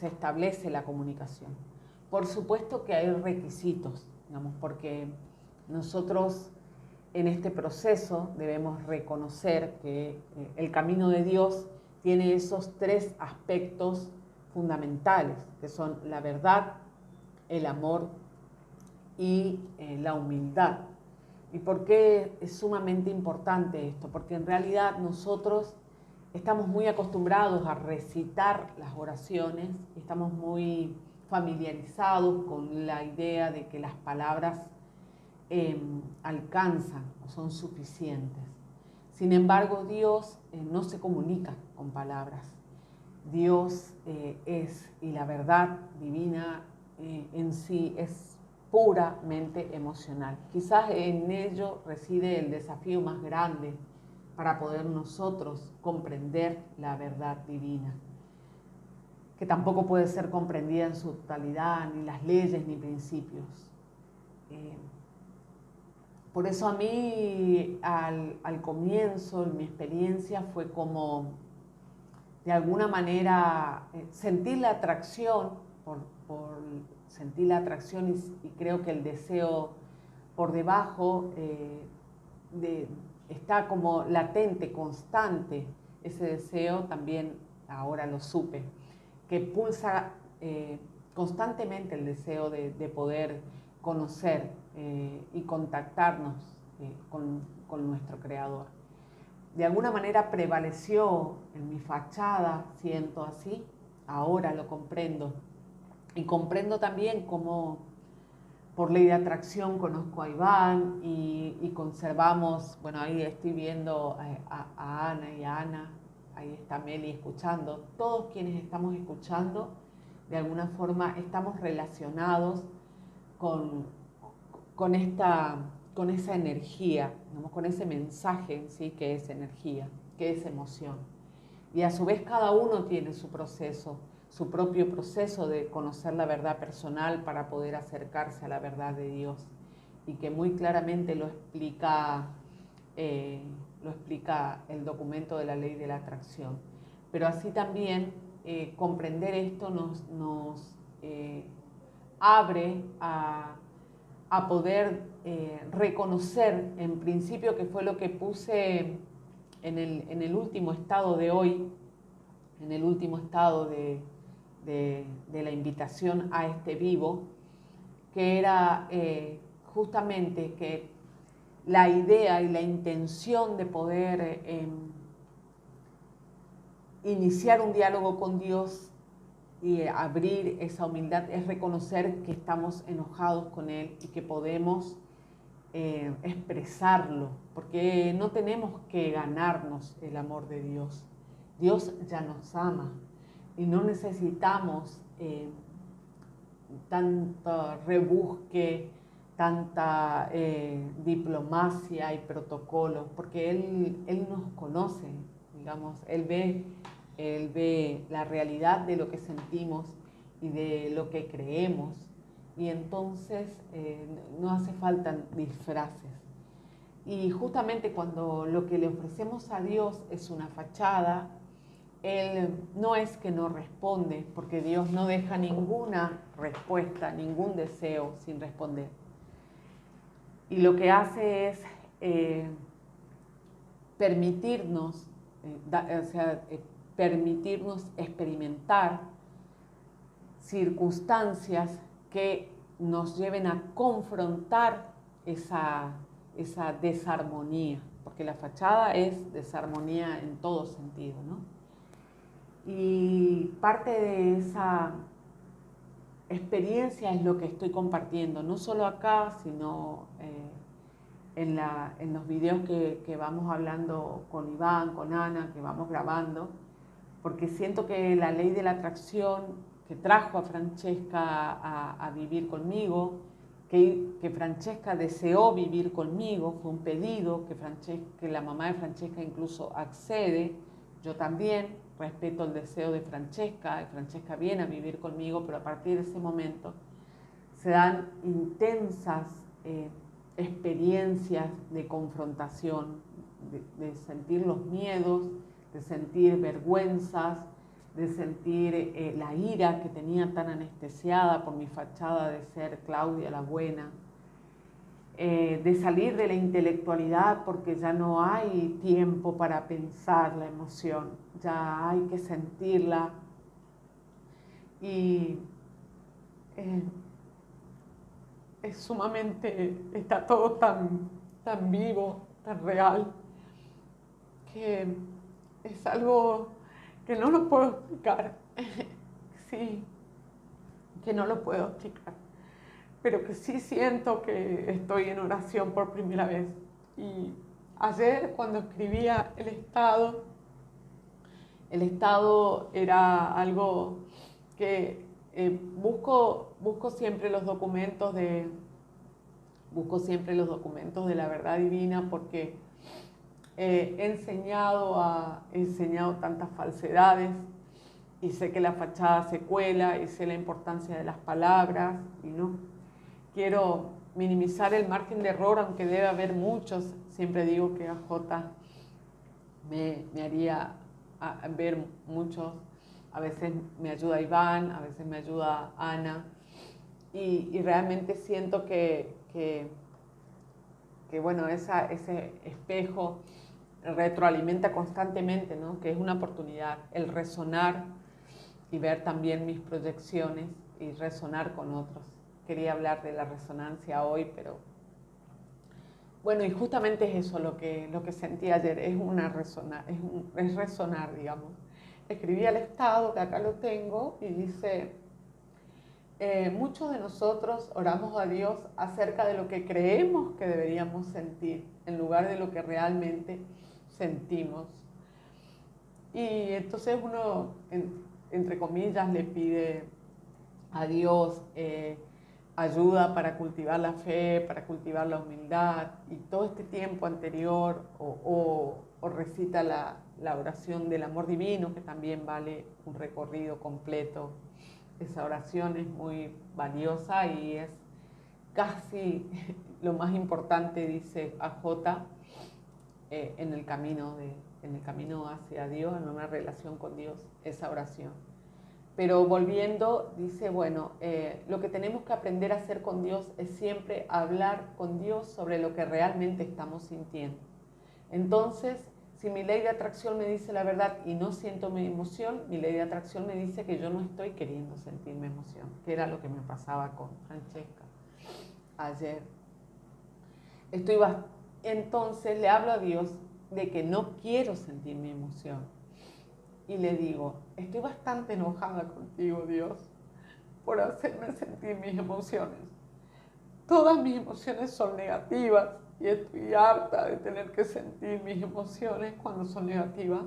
S1: establece la comunicación. Por supuesto que hay requisitos, digamos, porque nosotros en este proceso debemos reconocer que el camino de Dios tiene esos 3 aspectos fundamentales, que son la verdad, el amor y la humildad. ¿Y por qué es sumamente importante esto? Porque en realidad nosotros estamos muy acostumbrados a recitar las oraciones, estamos muy familiarizados con la idea de que las palabras alcanzan o son suficientes. Sin embargo, Dios no se comunica con palabras. Dios es, y la verdad divina en sí es puramente emocional. Quizás en ello reside el desafío más grande para poder nosotros comprender la verdad divina, que tampoco puede ser comprendida en su totalidad, ni las leyes ni principios. Por eso a mí al comienzo, mi experiencia fue como, de alguna manera, sentir la atracción, sentir la atracción y creo que el deseo por debajo está como latente, constante, ese deseo también, ahora lo supe, que pulsa constantemente el deseo de poder conocer y contactarnos con nuestro Creador. De alguna manera prevaleció en mi fachada, siento así, ahora lo comprendo. Y comprendo también cómo por ley de atracción conozco a Iván y conservamos, bueno, ahí estoy viendo a Ana y a Ana, ahí está Meli escuchando. Todos quienes estamos escuchando, de alguna forma estamos relacionados con esa energía, digamos, con ese mensaje en sí que es energía, que es emoción. Y a su vez cada uno tiene su proceso, su propio proceso de conocer la verdad personal para poder acercarse a la verdad de Dios, y que muy claramente lo explica el documento de la ley de la atracción. Pero así también comprender esto nos abre a poder reconocer en principio, que fue lo que puse en el último estado de hoy, en el último estado de la invitación a este vivo, que era justamente que la idea y la intención de poder iniciar un diálogo con Dios y abrir esa humildad es reconocer que estamos enojados con Él y que podemos expresarlo, porque no tenemos que ganarnos el amor de Dios. Dios ya nos ama y no necesitamos tanto rebusque, tanta diplomacia y protocolos, porque Él nos conoce, digamos, Él ve la realidad de lo que sentimos y de lo que creemos, y entonces no hace falta disfraces. Y justamente cuando lo que le ofrecemos a Dios es una fachada, Él no es que no responde, porque Dios no deja ninguna respuesta, ningún deseo sin responder. Y lo que hace es permitirnos, permitirnos experimentar circunstancias que nos lleven a confrontar esa desarmonía, porque la fachada es desarmonía en todo sentido, ¿no? Y parte de esa experiencia es lo que estoy compartiendo, no solo acá, sino en los videos que vamos hablando con Iván, con Ana, que vamos grabando, porque siento que la ley de la atracción que trajo a Francesca a vivir conmigo, que Francesca deseó vivir conmigo, fue un pedido que la mamá de Francesca incluso accede, yo también respeto el deseo de Francesca, y Francesca viene a vivir conmigo, pero a partir de ese momento se dan intensas experiencias de confrontación, de sentir los miedos, de sentir vergüenzas, de sentir la ira que tenía tan anestesiada por mi fachada de ser Claudia la buena, de salir de la intelectualidad porque ya no hay tiempo para pensar la emoción, ya hay que sentirla. Y es sumamente, está todo tan vivo, tan real, que es algo que no lo puedo explicar. Sí, que no lo puedo explicar, pero que sí siento que estoy en oración por primera vez. Y ayer cuando escribía el estado era algo que busco siempre los documentos de la verdad divina, porque he enseñado tantas falsedades y sé que la fachada se cuela y sé la importancia de las palabras y no quiero minimizar el margen de error, aunque debe haber muchos. Siempre digo que AJ me haría ver muchos. A veces me ayuda Iván, a veces me ayuda Ana, y realmente siento que bueno, ese espejo retroalimenta constantemente, ¿no? Que es una oportunidad, el resonar y ver también mis proyecciones y resonar con otros. Quería hablar de la resonancia hoy, pero bueno, y justamente es eso lo que sentí ayer, es resonar, digamos. Escribí al estado, que acá lo tengo, y dice: muchos de nosotros oramos a Dios acerca de lo que creemos que deberíamos sentir, en lugar de lo que realmente sentimos. Y entonces uno, entre comillas, le pide a Dios ayuda para cultivar la fe, para cultivar la humildad, y todo este tiempo anterior o recita la oración del amor divino, que también vale un recorrido completo. Esa oración es muy valiosa y es casi lo más importante, dice AJ, en el camino hacia Dios, en una relación con Dios, esa oración. Pero volviendo, dice, bueno, lo que tenemos que aprender a hacer con Dios es siempre hablar con Dios sobre lo que realmente estamos sintiendo. Entonces, si mi ley de atracción me dice la verdad y no siento mi emoción, mi ley de atracción me dice que yo no estoy queriendo sentir mi emoción, que era lo que me pasaba con Francesca ayer. Entonces le hablo a Dios de que no quiero sentir mi emoción. y le digo, estoy bastante enojada contigo, Dios, por hacerme sentir mis emociones. Todas mis emociones son negativas y estoy harta de tener que sentir mis emociones cuando son negativas.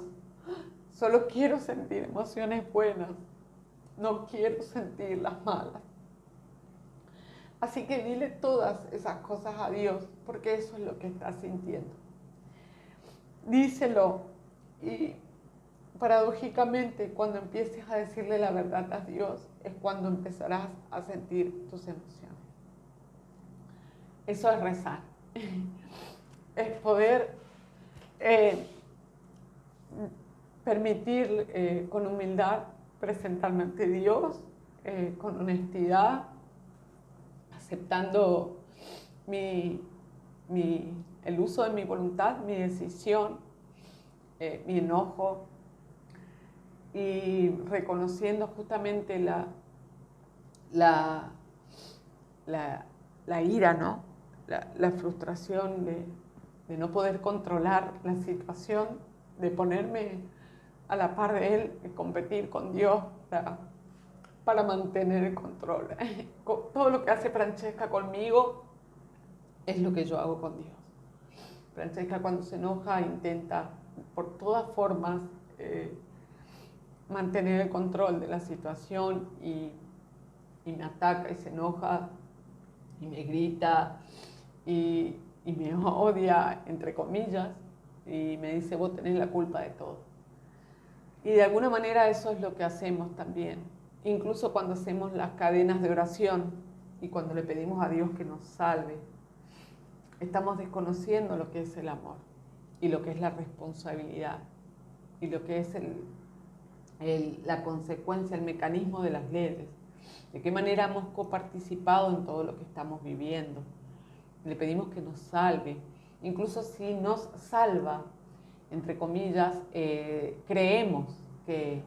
S1: Solo quiero sentir emociones buenas, no quiero sentir las malas. Así que dile todas esas cosas a Dios, porque eso es lo que estás sintiendo. Díselo y paradójicamente cuando empieces a decirle la verdad a Dios es cuando empezarás a sentir tus emociones. Eso es rezar, es poder permitir con humildad presentarme ante Dios, con honestidad, aceptando el uso de mi voluntad, mi decisión, mi enojo, y reconociendo justamente la ira, ¿no? La frustración de no poder controlar la situación, de ponerme a la par de Él, de competir con Dios para mantener el control. Todo lo que hace Francesca conmigo es lo que yo hago con Dios. Francesca cuando se enoja intenta por todas formas mantener el control de la situación y me ataca y se enoja y me grita y me odia, entre comillas, y me dice, vos tenés la culpa de todo. Y de alguna manera eso es lo que hacemos también, incluso cuando hacemos las cadenas de oración y cuando le pedimos a Dios que nos salve, estamos desconociendo lo que es el amor y lo que es la responsabilidad y lo que es la consecuencia, el mecanismo de las leyes, de qué manera hemos coparticipado en todo lo que estamos viviendo. Le pedimos que nos salve, incluso si nos salva, entre comillas, creemos que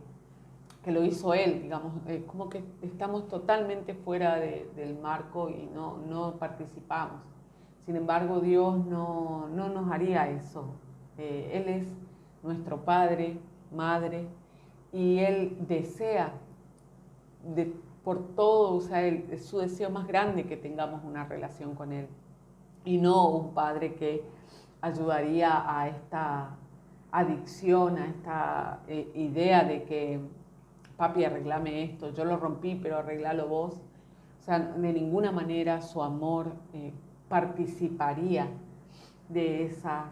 S1: lo hizo Él, digamos, como que estamos totalmente fuera del marco y no participamos. Sin embargo, Dios no nos haría eso. Él es nuestro Padre, Madre, y Él desea por todo, o sea, es su deseo más grande que tengamos una relación con Él. Y no un padre que ayudaría a esta adicción, a esta idea de que, papi, arreglame esto, yo lo rompí, pero arreglalo vos. O sea, de ninguna manera su amor participaría de esas,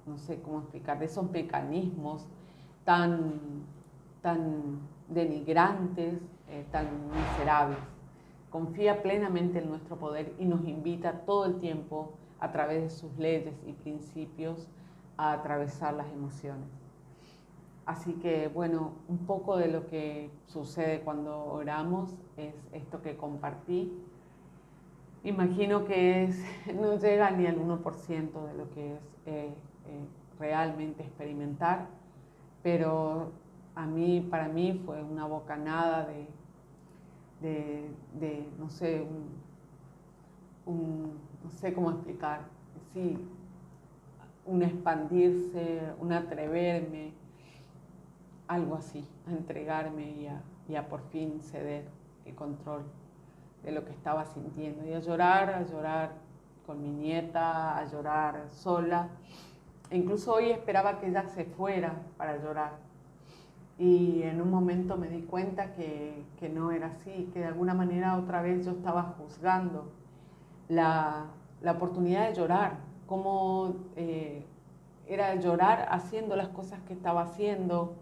S1: no sé cómo explicar, de esos mecanismos tan denigrantes, tan miserables. Confía plenamente en nuestro poder y nos invita todo el tiempo, a través de sus leyes y principios, a atravesar las emociones. Así que, bueno, un poco de lo que sucede cuando oramos es esto que compartí. Imagino que no llega ni al 1% de lo que es realmente experimentar, pero para mí fue una bocanada de no sé, no sé cómo explicar, sí, un expandirse, un atreverme, algo así, a entregarme y a por fin ceder el control de lo que estaba sintiendo y a llorar con mi nieta, a llorar sola. E incluso hoy esperaba que ella se fuera para llorar. Y en un momento me di cuenta que no era así, que de alguna manera otra vez yo estaba juzgando la oportunidad de llorar, cómo era llorar haciendo las cosas que estaba haciendo.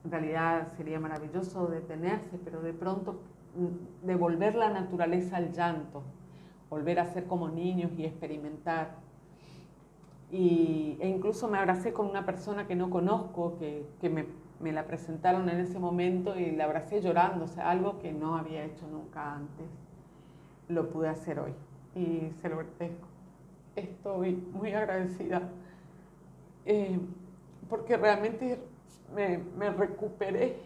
S1: En realidad sería maravilloso detenerse, pero de pronto devolver la naturaleza al llanto, volver a ser como niños y experimentar. E incluso me abracé con una persona que no conozco, que me la presentaron en ese momento y la abracé llorando, o sea, algo que no había hecho nunca antes, lo pude hacer hoy y se lo agradezco. Estoy muy agradecida porque realmente me recuperé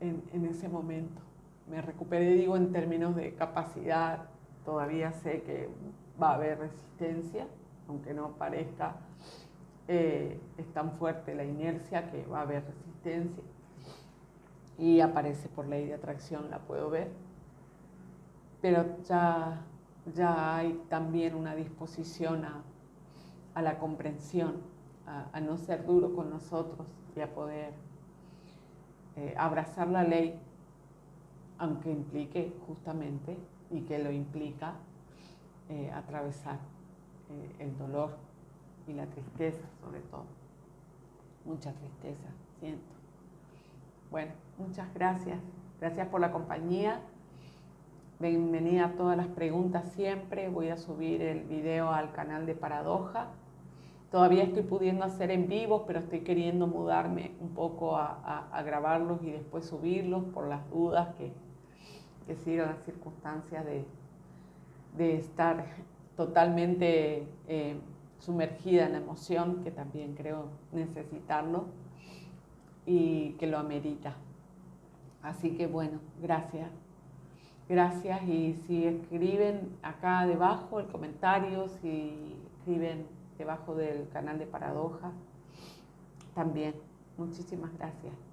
S1: en ese momento. Me recuperé, digo, en términos de capacidad. Todavía sé que va a haber resistencia, aunque no parezca, es tan fuerte la inercia que va a haber resistencia. Y aparece por ley de atracción, la puedo ver. Pero ya hay también una disposición a la comprensión, a no ser duro con nosotros y a poder abrazar la ley, aunque implique justamente, y que lo implica, atravesar el dolor y la tristeza sobre todo. Mucha tristeza siento. Bueno, muchas gracias. Gracias por la compañía. Bienvenida a todas las preguntas siempre. Voy a subir el video al canal de Paradoja. Todavía estoy pudiendo hacer en vivo, pero estoy queriendo mudarme un poco a grabarlos y después subirlos por las dudas que sigan las circunstancias de estar totalmente sumergida en la emoción, que también creo necesitarlo y que lo amerita. Así que bueno, gracias. Gracias, y si escriben acá debajo el comentario, si escriben debajo del canal de Paradoja, también. Muchísimas gracias.